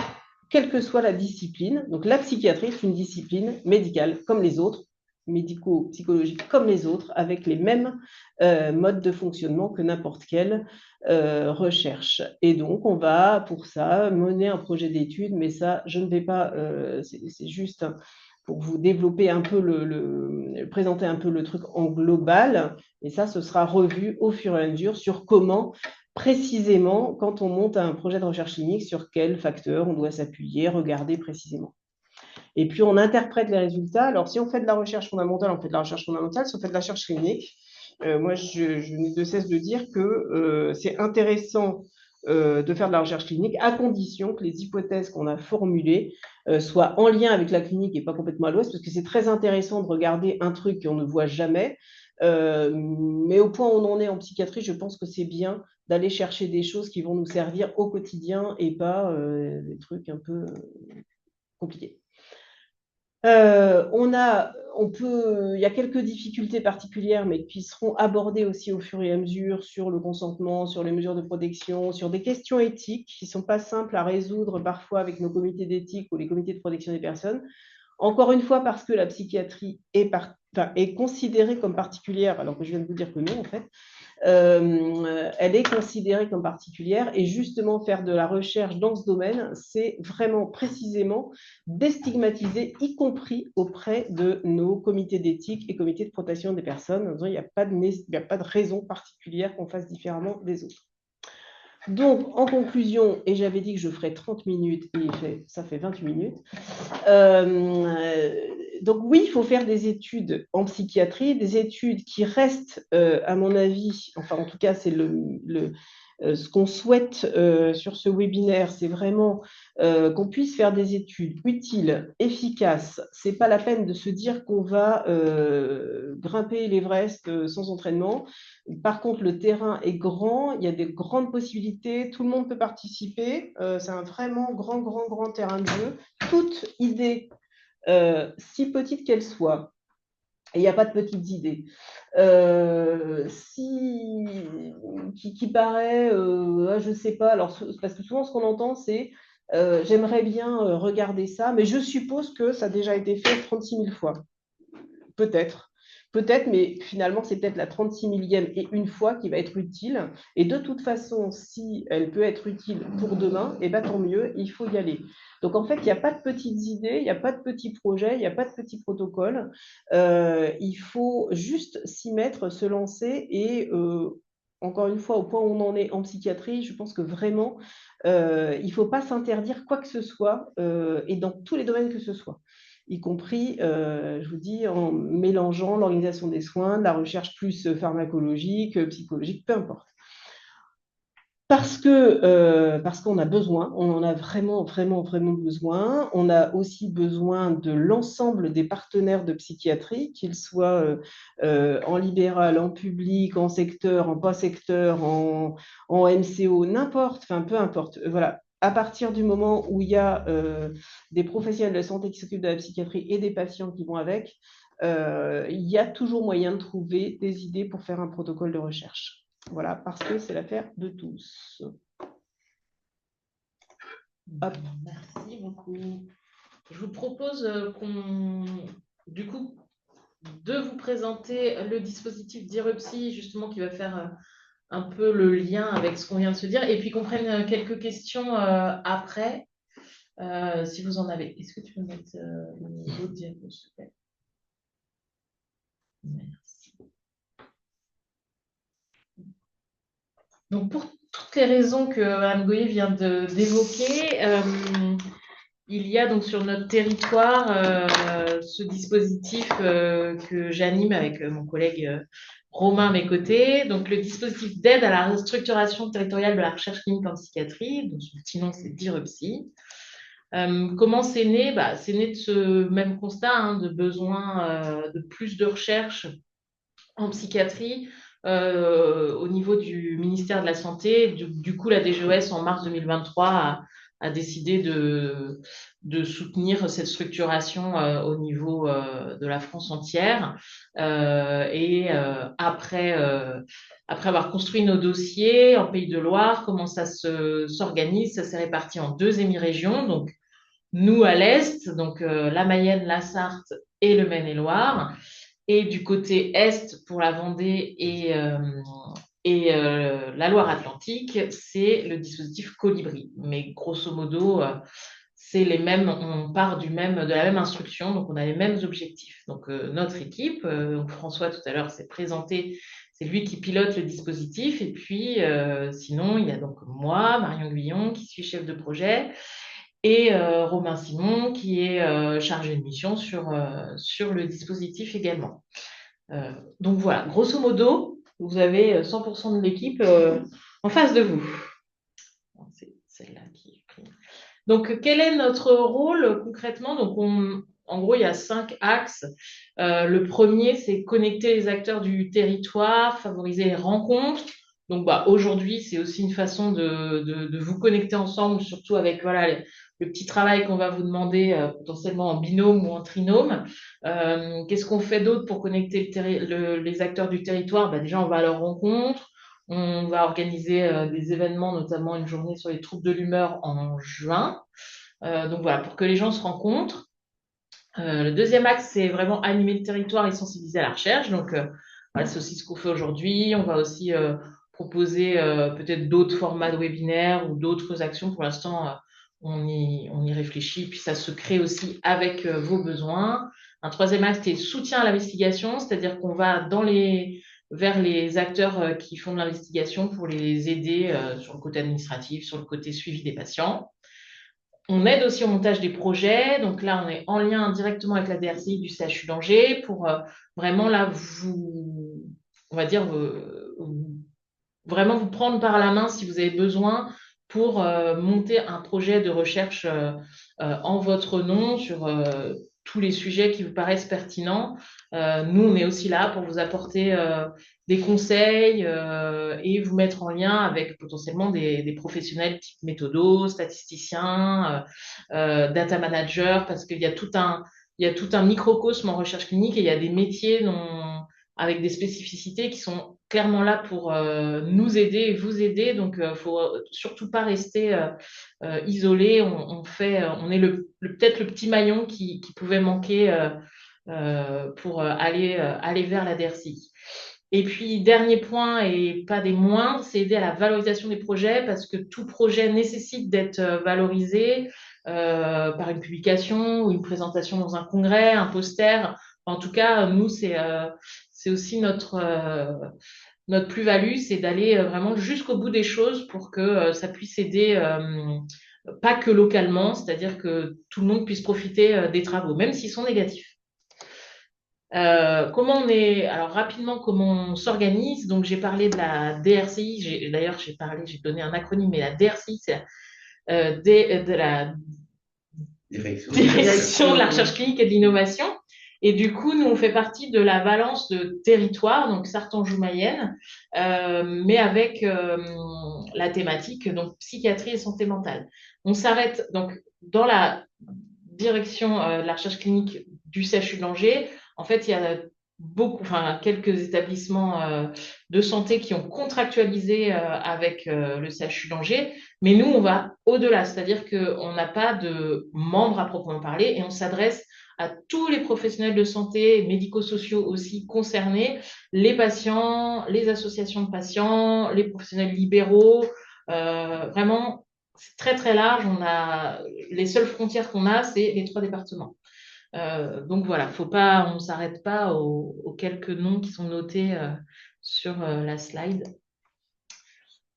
Speaker 3: quelle que soit la discipline. Donc, la psychiatrie est une discipline médicale comme les autres, médico-psychologiques comme les autres, avec les mêmes modes de fonctionnement que n'importe quelle recherche. Et donc, on va pour ça mener un projet d'étude, mais ça, je ne vais pas, c'est juste pour vous développer un peu présenter un peu le truc en global. Et ça, ce sera revu au fur et à mesure sur comment précisément, quand on monte un projet de recherche clinique, sur quels facteurs on doit s'appuyer, regarder précisément. Et puis, on interprète les résultats. Alors, si on fait de la recherche fondamentale, on fait de la recherche fondamentale. Si on fait de la recherche clinique, moi, je n'ai de cesse de dire que c'est intéressant de faire de la recherche clinique à condition que les hypothèses qu'on a formulées soient en lien avec la clinique et pas complètement à l'ouest, parce que c'est très intéressant de regarder un truc qu'on ne voit jamais. Mais au point où on en est en psychiatrie, je pense que c'est bien d'aller chercher des choses qui vont nous servir au quotidien et pas des trucs un peu compliqués. Il y a quelques difficultés particulières, mais qui seront abordées aussi au fur et à mesure sur le consentement, sur les mesures de protection, sur des questions éthiques qui ne sont pas simples à résoudre parfois avec nos comités d'éthique ou les comités de protection des personnes. Encore une fois, parce que la psychiatrie est considérée comme particulière, alors que je viens de vous dire que non, en fait. Elle est considérée comme particulière et justement faire de la recherche dans ce domaine, c'est vraiment précisément déstigmatiser, y compris auprès de nos comités d'éthique et comités de protection des personnes, en disant il n'y a pas de raison particulière qu'on fasse différemment des autres. Donc, en conclusion, et j'avais dit que je ferais 30 minutes, et ça fait 28 minutes, donc oui, il faut faire des études en psychiatrie, des études qui restent, à mon avis, enfin en tout cas c'est ce qu'on souhaite sur ce webinaire, c'est vraiment qu'on puisse faire des études utiles, efficaces. C'est pas la peine de se dire qu'on va grimper l'Everest sans entraînement. Par contre, le terrain est grand, il y a des grandes possibilités, tout le monde peut participer. C'est un vraiment grand terrain de jeu. Toute idée si petite qu'elle soit, et il n'y a pas de petites idées, qui paraît, je ne sais pas, alors, parce que souvent ce qu'on entend, c'est j'aimerais bien regarder ça, mais je suppose que ça a déjà été fait 36 000 fois. Peut-être. Peut-être, mais finalement, c'est peut-être la 36 millième et une fois qui va être utile. Et de toute façon, si elle peut être utile pour demain, eh ben, tant mieux, il faut y aller. Donc, en fait, il n'y a pas de petites idées, il n'y a pas de petits projets, il n'y a pas de petits protocoles. Il faut juste s'y mettre, se lancer et encore une fois, au point où on en est en psychiatrie, je pense que vraiment, il ne faut pas s'interdire quoi que ce soit et dans tous les domaines que ce soit, y compris, je vous dis, en mélangeant l'organisation des soins, de la recherche plus pharmacologique, psychologique, peu importe. Parce qu'on a besoin, on en a vraiment besoin. On a aussi besoin de l'ensemble des partenaires de psychiatrie, qu'ils soient en libéral, en public, en secteur, en pas-secteur, en MCO, n'importe, enfin peu importe. Voilà. À partir du moment où il y a des professionnels de la santé qui s'occupent de la psychiatrie et des patients qui vont avec, il y a toujours moyen de trouver des idées pour faire un protocole de recherche. Voilà, parce que c'est l'affaire de tous.
Speaker 1: Hop. Merci beaucoup. Je vous propose du coup, de vous présenter le dispositif d'IREPSI, justement, qui va faire un peu le lien avec ce qu'on vient de se dire, et puis qu'on prenne quelques questions après, si vous en avez. Est-ce que tu peux mettre le niveau de diapo, s'il te plaît? Merci. Donc, pour toutes les raisons que Mme Goyer vient d'évoquer, il y a donc sur notre territoire ce dispositif que j'anime avec mon collègue Romain à mes côtés. Donc, le dispositif d'aide à la restructuration territoriale de la recherche clinique en psychiatrie, dont son petit nom c'est DIREPSI. Comment c'est né? C'est né de ce même constat de besoin de plus de recherche en psychiatrie au niveau du ministère de la Santé. Du coup, la DGOS, en mars 2023, a décidé de soutenir cette structuration au niveau de la France entière. Après avoir construit nos dossiers en Pays de Loire, comment ça s'organise? Ça s'est réparti en 2 hémirégions. Donc, nous à l'est, donc la Mayenne, la Sarthe et le Maine-et-Loire. Et du côté est, pour la Vendée et la Loire-Atlantique, c'est le dispositif Colibri. Mais grosso modo, c'est les mêmes, on part de la même instruction, donc on a les mêmes objectifs. Donc notre équipe, donc François tout à l'heure s'est présenté, c'est lui qui pilote le dispositif. Et puis sinon, il y a donc moi, Marion Guillon, qui suis chef de projet, et Romain Simon, qui est chargé de mission sur le dispositif également. Donc voilà, grosso modo, vous avez 100% de l'équipe en face de vous. C'est celle-là qui est prise. Donc, quel est notre rôle concrètement? Donc, en gros, il y a 5 axes. Le premier, c'est connecter les acteurs du territoire, favoriser les rencontres. Donc, aujourd'hui, c'est aussi une façon de vous connecter ensemble, surtout avec le petit travail qu'on va vous demander potentiellement en binôme ou en trinôme. Qu'est-ce qu'on fait d'autre pour connecter les acteurs du territoire? Déjà, on va à leur rencontre. On va organiser des événements, notamment une journée sur les troubles de l'humeur en juin. Donc voilà, pour que les gens se rencontrent. Le deuxième axe, c'est vraiment animer le territoire et sensibiliser à la recherche. Donc voilà, c'est aussi ce qu'on fait aujourd'hui. On va aussi proposer peut-être d'autres formats de webinaires ou d'autres actions. Pour l'instant, on y réfléchit. Puis ça se crée aussi avec vos besoins. Un troisième axe, c'est soutien à l'investigation, c'est-à-dire qu'on va vers les acteurs qui font de l'investigation pour les aider sur le côté administratif, sur le côté suivi des patients. On aide aussi au montage des projets. Donc là, on est en lien directement avec la DRCI du CHU d'Angers pour vraiment là, on va dire, vraiment vous prendre par la main si vous avez besoin pour monter un projet de recherche en votre nom sur tous les sujets qui vous paraissent pertinents. Nous, on est aussi là pour vous apporter des conseils et vous mettre en lien avec potentiellement des professionnels type méthodos, statisticiens, data managers, parce qu'il y a il y a tout un microcosme en recherche clinique et il y a des métiers avec des spécificités qui sont clairement là pour nous aider et vous aider. Donc, il ne faut surtout pas rester isolé. On est peut-être le petit maillon qui pouvait manquer pour aller vers la DRCI. Et puis, dernier point, et pas des moindres, c'est aider à la valorisation des projets parce que tout projet nécessite d'être valorisé par une publication ou une présentation dans un congrès, un poster. En tout cas, nous, c'est aussi notre plus-value, c'est d'aller vraiment jusqu'au bout des choses pour que ça puisse aider, pas que localement, c'est-à-dire que tout le monde puisse profiter des travaux, même s'ils sont négatifs. Alors rapidement, comment on s'organise? Donc, j'ai parlé de la DRCI. D'ailleurs, j'ai donné un acronyme, mais la DRCI, c'est de la Direction de la recherche clinique et de l'innovation. Et du coup, nous, on fait partie de la Valence de territoire, donc Sarthe-Anjou-Mayenne, mais avec la thématique donc psychiatrie et santé mentale. On s'arrête donc dans la direction de la recherche clinique du CHU d'Angers. En fait, il y a quelques établissements de santé qui ont contractualisé avec le CHU d'Angers, mais nous, on va au-delà, c'est-à-dire qu'on n'a pas de membres à proprement parler et on s'adresse à tous les professionnels de santé, médico-sociaux aussi concernés, les patients, les associations de patients, les professionnels libéraux. Vraiment, c'est très très large. Les seules frontières qu'on a, c'est les 3 départements. Donc voilà, on ne s'arrête pas aux quelques noms qui sont notés sur la slide.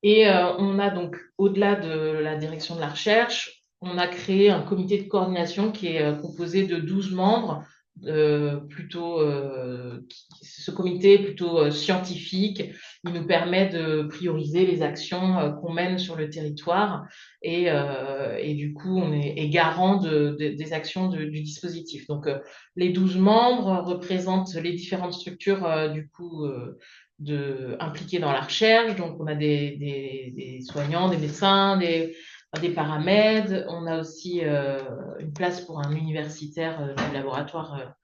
Speaker 1: Et on a donc, au-delà de la direction de la recherche, on a créé un comité de coordination qui est composé de 12 membres, ce comité est plutôt scientifique il nous permet de prioriser les actions qu'on mène sur le territoire et du coup, on est garant des actions du dispositif. Donc, les 12 membres représentent les différentes structures du coup impliquées dans la recherche. Donc, on a des soignants, des médecins, des paramèdes. On a aussi une place pour un universitaire du laboratoire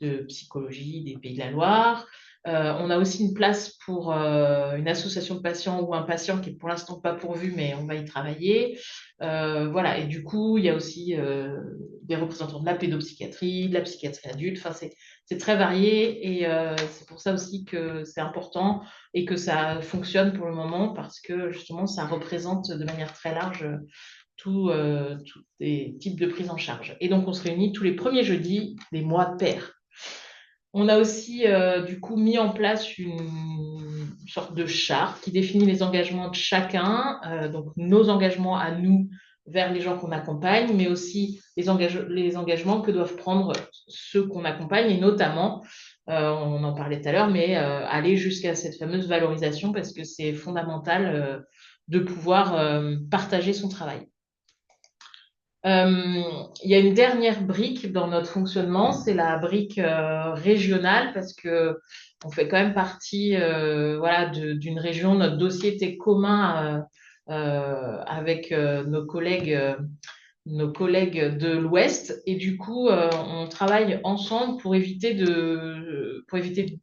Speaker 1: de psychologie des Pays de la Loire. On a aussi une place pour une association de patients ou un patient qui est pour l'instant pas pourvu, mais on va y travailler. Voilà, et du coup, il y a aussi des représentants de la pédopsychiatrie, de la psychiatrie adulte. Enfin, c'est très varié et c'est pour ça aussi que c'est important et que ça fonctionne pour le moment parce que justement, ça représente de manière très large tous les types de prise en charge. Et donc, on se réunit tous les premiers jeudis des mois pairs. On a aussi du coup mis en place une sorte de charte qui définit les engagements de chacun, donc nos engagements à nous vers les gens qu'on accompagne, mais aussi les engagements que doivent prendre ceux qu'on accompagne, et notamment, on en parlait tout à l'heure, mais aller jusqu'à cette fameuse valorisation parce que c'est fondamental de pouvoir partager son travail. Il y a une dernière brique dans notre fonctionnement, c'est la brique régionale parce que on fait quand même partie voilà, d'une région. Notre dossier était commun avec nos collègues de l'Ouest et du coup on travaille ensemble pour éviter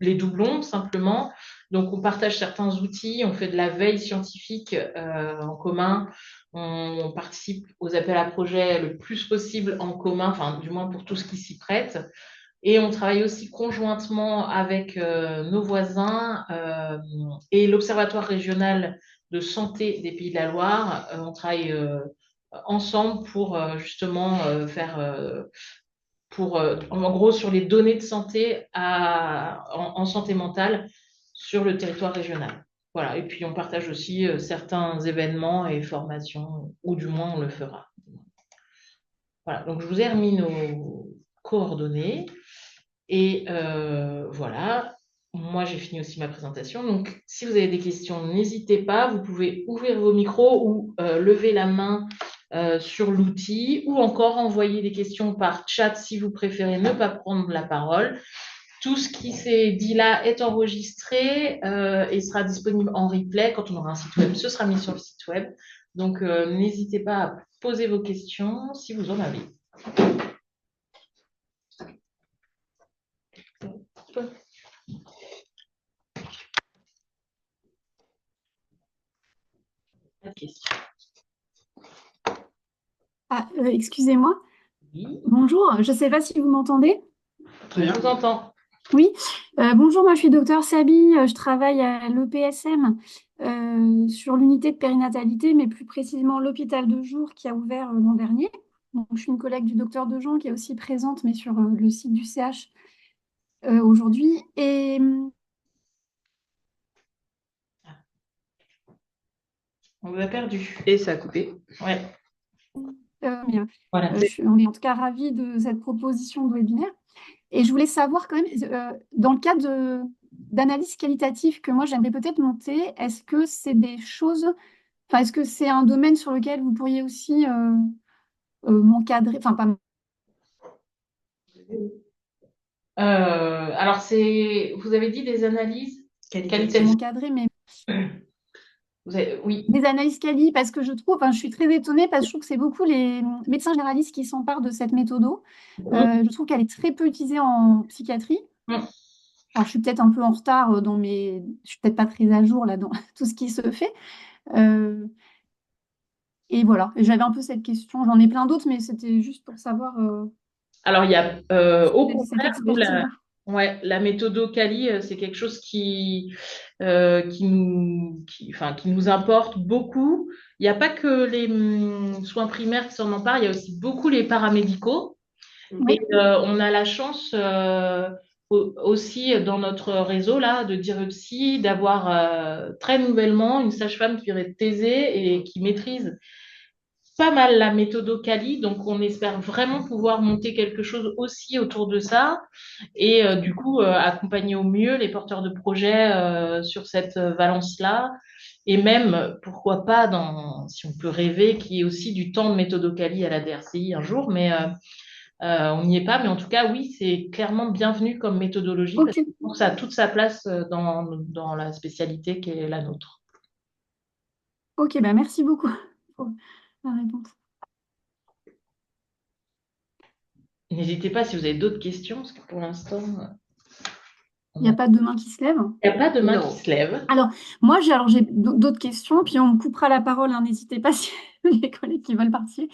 Speaker 1: les doublons simplement. Donc on partage certains outils, on fait de la veille scientifique en commun. On participe aux appels à projets le plus possible en commun, enfin du moins pour tout ce qui s'y prête. Et on travaille aussi conjointement avec nos voisins et l'Observatoire régional de santé des Pays de la Loire. On travaille ensemble pour justement faire, en gros, sur les données de santé en santé mentale sur le territoire régional. Voilà. Et puis on partage aussi certains événements et formations, ou du moins on le fera. Voilà. Donc je vous ai remis nos coordonnées. Et voilà, moi j'ai fini aussi ma présentation. Donc si vous avez des questions, n'hésitez pas. Vous pouvez ouvrir vos micros ou lever la main sur l'outil ou encore envoyer des questions par chat si vous préférez ne pas prendre la parole. Tout ce qui s'est dit là est enregistré et sera disponible en replay quand on aura un site web. Ce sera mis sur le site web. Donc n'hésitez pas à poser vos questions si vous en avez. Pas de questions.
Speaker 4: Excusez-moi.
Speaker 1: Oui.
Speaker 4: Bonjour, je ne sais pas si vous m'entendez.
Speaker 1: Très bien. Je vous entends.
Speaker 4: Oui, bonjour, moi je suis docteur Sabi, je travaille à l'EPSM sur l'unité de périnatalité, mais plus précisément l'hôpital de jour qui a ouvert l'an dernier. Donc, je suis une collègue du docteur Dejean qui est aussi présente, mais sur le site du CH aujourd'hui. Et
Speaker 1: On vous a perdu.
Speaker 3: Et ça a coupé.
Speaker 1: Ouais.
Speaker 4: Voilà. On est en tout cas ravis de cette proposition de webinaire. Et je voulais savoir quand même, dans le cadre d'analyse qualitative que moi j'aimerais peut-être monter, est-ce que c'est des choses, enfin, est-ce que c'est un domaine sur lequel vous pourriez aussi m'encadrer, enfin pas
Speaker 1: alors, vous avez dit des analyses qualitatives.
Speaker 4: m'encadrer, mais
Speaker 1: Oui.
Speaker 4: des analyses quali, parce que je trouve, enfin, je suis très étonnée parce que je trouve que c'est beaucoup les médecins généralistes qui s'emparent de cette méthode. Je trouve qu'elle est très peu utilisée en psychiatrie. Alors, je suis peut-être un peu en retard je suis peut-être pas très à jour là dans tout ce qui se fait. Et voilà, j'avais un peu cette question. J'en ai plein d'autres, mais c'était juste pour savoir.
Speaker 1: Alors, il y a au contraire, nous,
Speaker 4: expertise.
Speaker 1: la méthode Cali, c'est quelque chose qui nous importe beaucoup. Il n'y a pas que les soins primaires qui s'en emparent, il y a aussi beaucoup les paramédicaux.
Speaker 4: Oui.
Speaker 1: Et on a la chance aussi dans notre réseau là, de Direpsy d'avoir très nouvellement une sage-femme qui est thésée et qui maîtrise pas mal la méthode Cali, donc on espère vraiment pouvoir monter quelque chose aussi autour de ça et du coup accompagner au mieux les porteurs de projets sur cette valence-là. Et même, pourquoi pas, si on peut rêver, qu'il y ait aussi du temps de méthode Cali à la DRCI un jour, mais on n'y est pas. Mais en tout cas, oui, c'est clairement bienvenu comme méthodologie parce
Speaker 4: Ok,
Speaker 1: que ça a toute sa place dans la spécialité qui est la nôtre.
Speaker 4: ok, bah merci beaucoup pour la réponse.
Speaker 1: N'hésitez pas si vous avez d'autres questions, parce que pour l'instant,
Speaker 4: Il n'y a pas de main qui se lève.
Speaker 1: il n'y a pas de main
Speaker 3: Non.
Speaker 1: qui se lève.
Speaker 4: Alors, moi, j'ai d'autres questions, puis on me coupera la parole, hein, n'hésitez pas si les collègues qui veulent partir.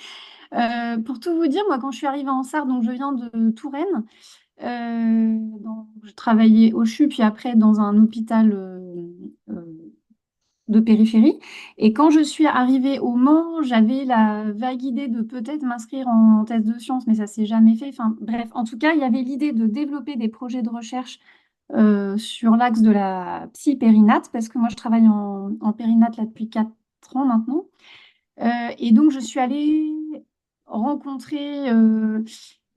Speaker 4: Pour tout vous dire, moi, quand je suis arrivée en Sarre, donc je viens de Touraine, je travaillais au CHU, puis après dans un hôpital de périphérie. Et quand je suis arrivée au Mans, j'avais la vague idée de peut-être m'inscrire en thèse de sciences, mais ça s'est jamais fait. Enfin, bref, en tout cas, il y avait l'idée de développer des projets de recherche sur l'axe de la psy-périnate, parce que moi, je travaille en périnate là depuis 4 ans maintenant. Et donc, je suis allée rencontrer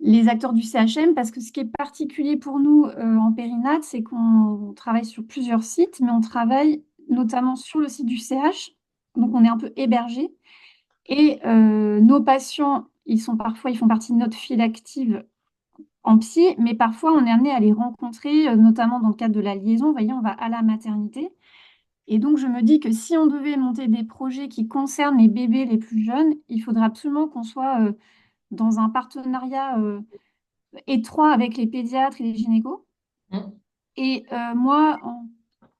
Speaker 4: les acteurs du CHM, parce que ce qui est particulier pour nous en périnate, c'est qu'on travaille sur plusieurs sites, mais on travaille notamment sur le site du CH, donc on est un peu hébergé. Et nos patients, ils font partie de notre file active en psy, mais parfois on est amené à les rencontrer, notamment dans le cadre de la liaison. Vous voyez, on va à la maternité. Et donc, je me dis que si on devait monter des projets qui concernent les bébés les plus jeunes, il faudrait absolument qu'on soit dans un partenariat étroit avec les pédiatres et les gynécos.
Speaker 1: Mm.
Speaker 4: Et moi,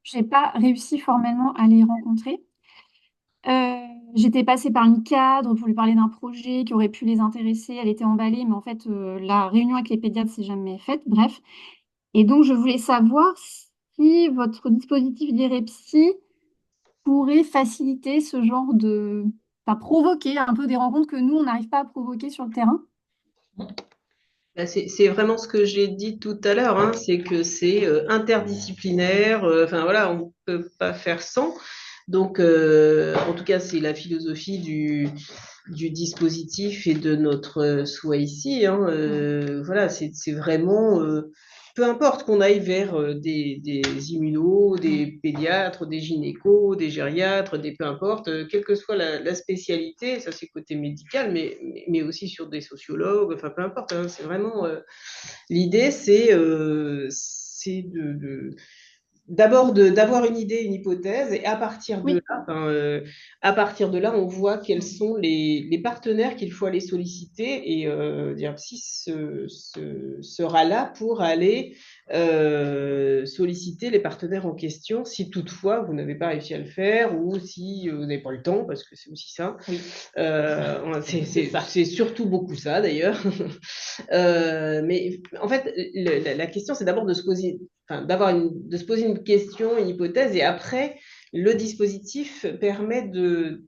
Speaker 4: je n'ai pas réussi formellement à les rencontrer. J'étais passée par une cadre pour lui parler d'un projet qui aurait pu les intéresser. Elle était emballée, mais en fait, la réunion avec les pédiatres s'est jamais faite. Bref. Et donc, je voulais savoir si votre dispositif d'IREPSI pourrait faciliter ce genre enfin, provoquer un peu des rencontres que nous, on n'arrive pas à provoquer sur le terrain.
Speaker 3: Bah, c'est vraiment ce que j'ai dit tout à l'heure, hein, c'est que c'est interdisciplinaire, enfin voilà, on ne peut pas faire sans. Donc, en tout cas, c'est la philosophie du dispositif et de notre souhait ici, hein. Voilà, c'est vraiment, peu importe qu'on aille vers des immunos, des pédiatres, des gynécos, des gériatres, peu importe, quelle que soit la spécialité, ça c'est côté médical, mais aussi sur des sociologues, enfin peu importe, hein, c'est vraiment, l'idée c'est d'abord d'avoir une idée, une hypothèse, et
Speaker 4: Oui,
Speaker 3: à partir de là, on voit quels sont les partenaires qu'il faut aller solliciter, et Diapsys sera là pour aller solliciter les partenaires en question, si toutefois vous n'avez pas réussi à le faire, ou si vous n'avez pas le temps, parce que c'est aussi ça.
Speaker 1: Oui.
Speaker 3: C'est surtout beaucoup ça d'ailleurs. Mais en fait, la question, c'est d'abord de se poser, enfin, de se poser une question, une hypothèse, et après, le dispositif permet de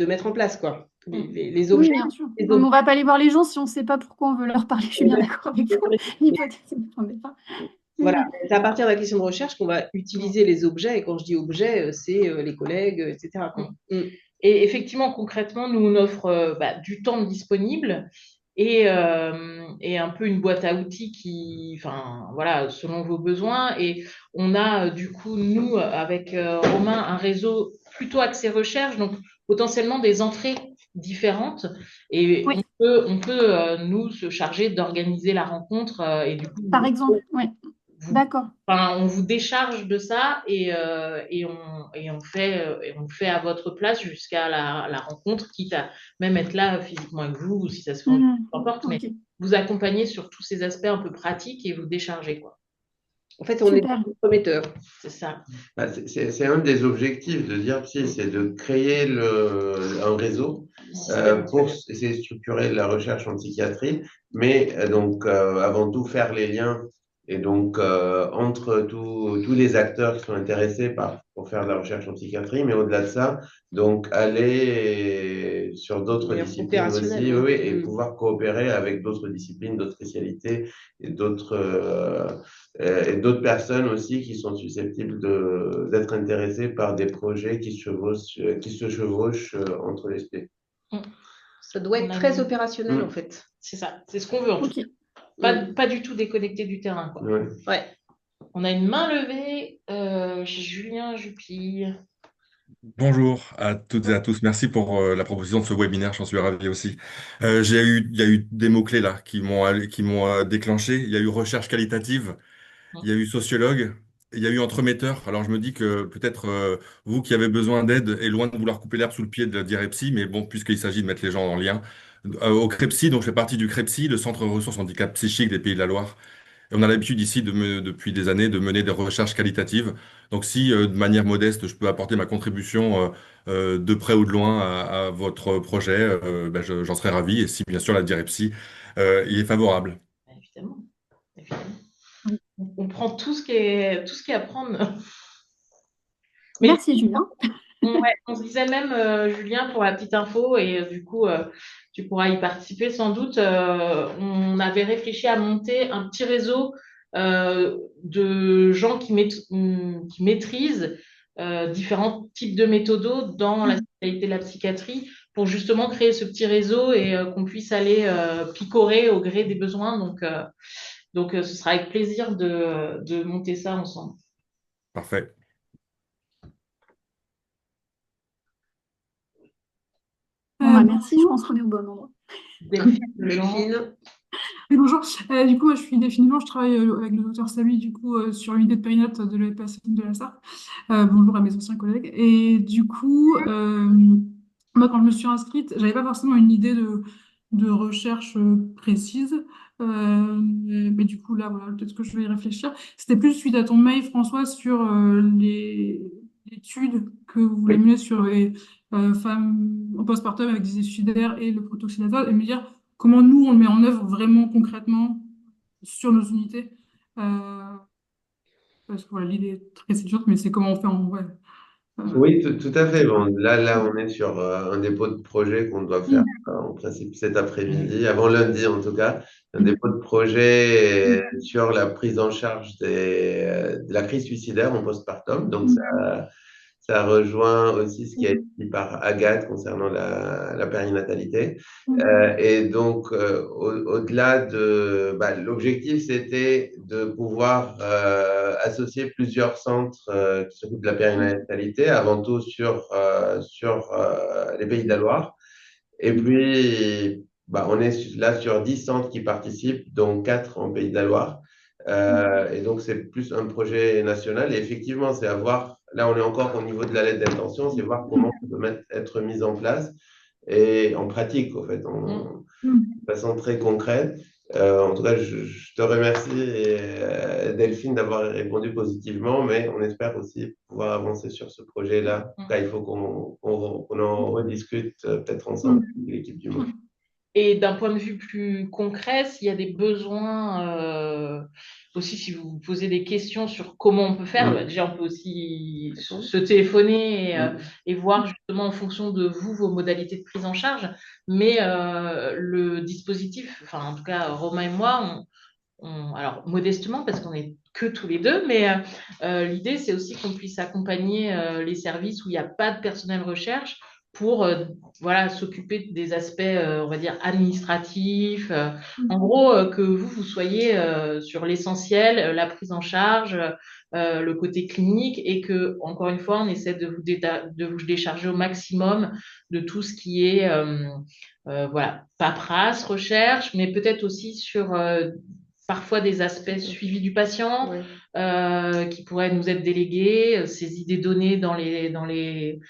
Speaker 3: mettre en place quoi, les
Speaker 4: oui,
Speaker 3: objets.
Speaker 4: bien sûr.
Speaker 3: Les
Speaker 4: Non, mais
Speaker 3: objets.
Speaker 4: on ne va pas aller voir les gens si on ne sait pas pourquoi on veut leur parler. Je suis bien d'accord avec vous. L'hypothèse ne prendrait pas.
Speaker 3: Voilà, c'est à partir de la question de recherche qu'on va utiliser les objets, et quand je dis objets, c'est les collègues, etc. quoi.
Speaker 1: Et effectivement, concrètement, nous, on offre du temps disponible et un peu une boîte à outils qui, enfin, voilà, selon vos besoins. Et on a, du coup, nous, avec Romain, un réseau plutôt axé recherche, donc potentiellement des entrées différentes. Et
Speaker 4: Oui,
Speaker 1: nous, se charger d'organiser la rencontre et du
Speaker 4: par
Speaker 1: coup,
Speaker 4: exemple. Oui,
Speaker 1: vous,
Speaker 4: d'accord.
Speaker 1: enfin, on vous décharge de ça et on fait à votre place jusqu'à la rencontre, quitte à même être là physiquement avec vous, ou si ça se fait en ligne, peu importe, mais
Speaker 4: Ok,
Speaker 1: vous accompagner sur tous ces aspects un peu pratiques et vous décharger, quoi.
Speaker 3: En fait, on est
Speaker 4: super.
Speaker 3: prometteur.
Speaker 1: C'est ça.
Speaker 2: Bah, c'est un des objectifs de DIRPSI, c'est de créer un réseau pour essayer de structurer la recherche en psychiatrie, mais avant tout faire les liens et donc entre tous les acteurs qui sont intéressés pour faire de la recherche en psychiatrie, mais au-delà de ça, donc aller sur d'autres
Speaker 3: Mais
Speaker 2: disciplines aussi,
Speaker 3: opérationnel,
Speaker 2: oui,
Speaker 3: ouais.
Speaker 2: oui, et pouvoir coopérer avec d'autres disciplines, d'autres spécialités et d'autres personnes aussi qui sont susceptibles d'être intéressées par des projets qui se chevauchent entre les spé.
Speaker 3: Ça doit
Speaker 1: On
Speaker 3: être
Speaker 1: a
Speaker 3: très
Speaker 1: une-
Speaker 3: opérationnel, en fait.
Speaker 1: C'est ça, c'est ce qu'on veut en tout
Speaker 4: Ok.
Speaker 1: cas. Pas du tout déconnecté du terrain, quoi.
Speaker 2: Ouais.
Speaker 3: Ouais.
Speaker 1: On a une main levée, Julien Jupille.
Speaker 5: Bonjour à toutes et à tous. Merci pour la proposition de ce webinaire. J'en suis ravi aussi. Il y a eu des mots-clés là qui m'ont déclenché. Il y a eu recherche qualitative, il y a eu sociologue, il y a eu entremetteur. Alors je me dis que peut-être vous qui avez besoin d'aide est loin de vouloir couper l'herbe sous le pied de la DIREPSI, mais bon, puisqu'il s'agit de mettre les gens en lien. Au CREPSI, donc je fais partie du CREPSI, le Centre de ressources handicap psychique des Pays de la Loire. Et on a l'habitude ici, depuis des années, de mener des recherches qualitatives. Donc si, de manière modeste, je peux apporter ma contribution de près ou de loin à votre projet, ben, j'en serais ravi. Et si, bien sûr, la DIREPSI y est favorable.
Speaker 1: Évidemment. Évidemment.
Speaker 4: Oui.
Speaker 1: On prend tout ce qui est à prendre. Mais
Speaker 4: Merci, Julien.
Speaker 1: on se disait même, Julien, pour la petite info, et du coup, tu pourras y participer sans doute, on avait réfléchi à monter un petit réseau de gens qui maîtrisent différents types de méthodos dans la spécialité de la psychiatrie pour justement créer ce petit réseau et qu'on puisse aller picorer au gré des besoins. Donc, ce sera avec plaisir de monter ça ensemble.
Speaker 5: Parfait.
Speaker 4: Merci, je pense qu'on est au bon endroit.
Speaker 3: Delphine.
Speaker 6: Oui, bonjour. Du coup, moi, je suis Delphine Blanc, je travaille avec le docteur Samy du coup, sur l'unité de périnate de l'EPSM de la SAR. Bonjour à mes anciens collègues. Et du coup, moi, quand je me suis inscrite, j'avais pas forcément une idée de recherche précise. Mais du coup, là, voilà, peut-être que je vais y réfléchir. C'était plus suite à ton mail, François, sur l'étude que vous voulez mener sur les femmes en postpartum avec des effets suicidaires et le protoxylazote, et me dire comment nous, on le met en œuvre vraiment concrètement sur nos unités. Euh, Parce que voilà, l'idée est très séduisante, mais c'est comment on fait en vrai.
Speaker 2: Oui, tout à fait. Bon, là, on est sur un dépôt de projet qu'on doit faire en principe cet après-midi, avant lundi en tout cas, un dépôt de projet sur la prise en charge de la crise suicidaire en postpartum. Donc, ça rejoint aussi ce qui a été dit par Agathe concernant la périnatalité. Et donc, au-delà l'objectif, c'était de pouvoir associer plusieurs centres qui s'occupent de la périnatalité, avant tout sur les Pays de la Loire. Et puis, on est là sur 10 centres qui participent, dont 4 en Pays de la Loire. Et donc, c'est plus un projet national. Et effectivement, c'est à voir, là, on est encore au niveau de la lettre d'intention, c'est voir comment ça peut être mis en place et en pratique, en fait, de façon très concrète. En tout cas, je te remercie, Delphine, d'avoir répondu positivement, mais on espère aussi pouvoir avancer sur ce projet-là. En tout cas, il faut qu'on en rediscute peut-être ensemble avec l'équipe du MOF.
Speaker 1: Et d'un point de vue plus concret, s'il y a des besoins, aussi si vous vous posez des questions sur comment on peut faire, déjà on peut aussi se téléphoner et voir justement en fonction de vous, vos modalités de prise en charge. Mais le dispositif, enfin en tout cas Romain et moi, alors modestement parce qu'on est que tous les deux, mais l'idée c'est aussi qu'on puisse accompagner les services où il n'y a pas de personnel recherche pour voilà, s'occuper des aspects, on va dire, administratifs. En gros, que vous soyez sur l'essentiel, la prise en charge, le côté clinique, et que, encore une fois, on essaie de vous décharger au maximum de tout ce qui est voilà, paperasse, recherche, mais peut-être aussi sur parfois des aspects suivis du patient qui pourraient nous être délégués, ces idées données dans les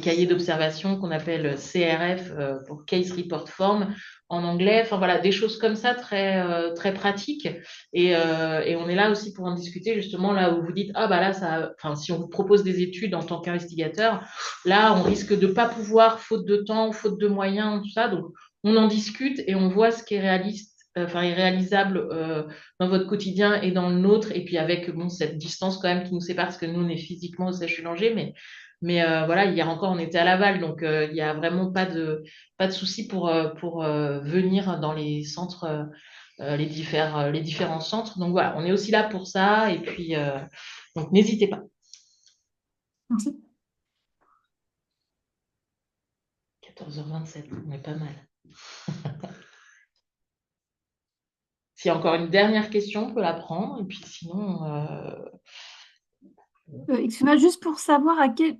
Speaker 1: cahiers d'observation qu'on appelle CRF pour Case Report Form en anglais. Enfin voilà, des choses comme ça très pratiques. Et on est là aussi pour en discuter justement là où vous dites ah bah là ça, enfin si on vous propose des études en tant qu'investigateur, là on risque de pas pouvoir faute de temps, faute de moyens, tout ça. Donc on en discute et on voit ce qui est réaliste. Enfin, réalisable dans votre quotidien et dans le nôtre, et puis avec bon, cette distance quand même qui nous sépare, parce que nous on est physiquement au CHU d'Angers, mais voilà, hier encore, on était à Laval, donc il n'y a vraiment pas de souci pour venir dans les centres, les différents centres. Donc voilà, on est aussi là pour ça, et puis donc n'hésitez pas.
Speaker 6: Merci.
Speaker 1: 14h27, on est pas mal. S'il y a encore une dernière question, on peut la prendre. Et puis sinon,
Speaker 4: Excuse-moi, juste pour savoir à quel,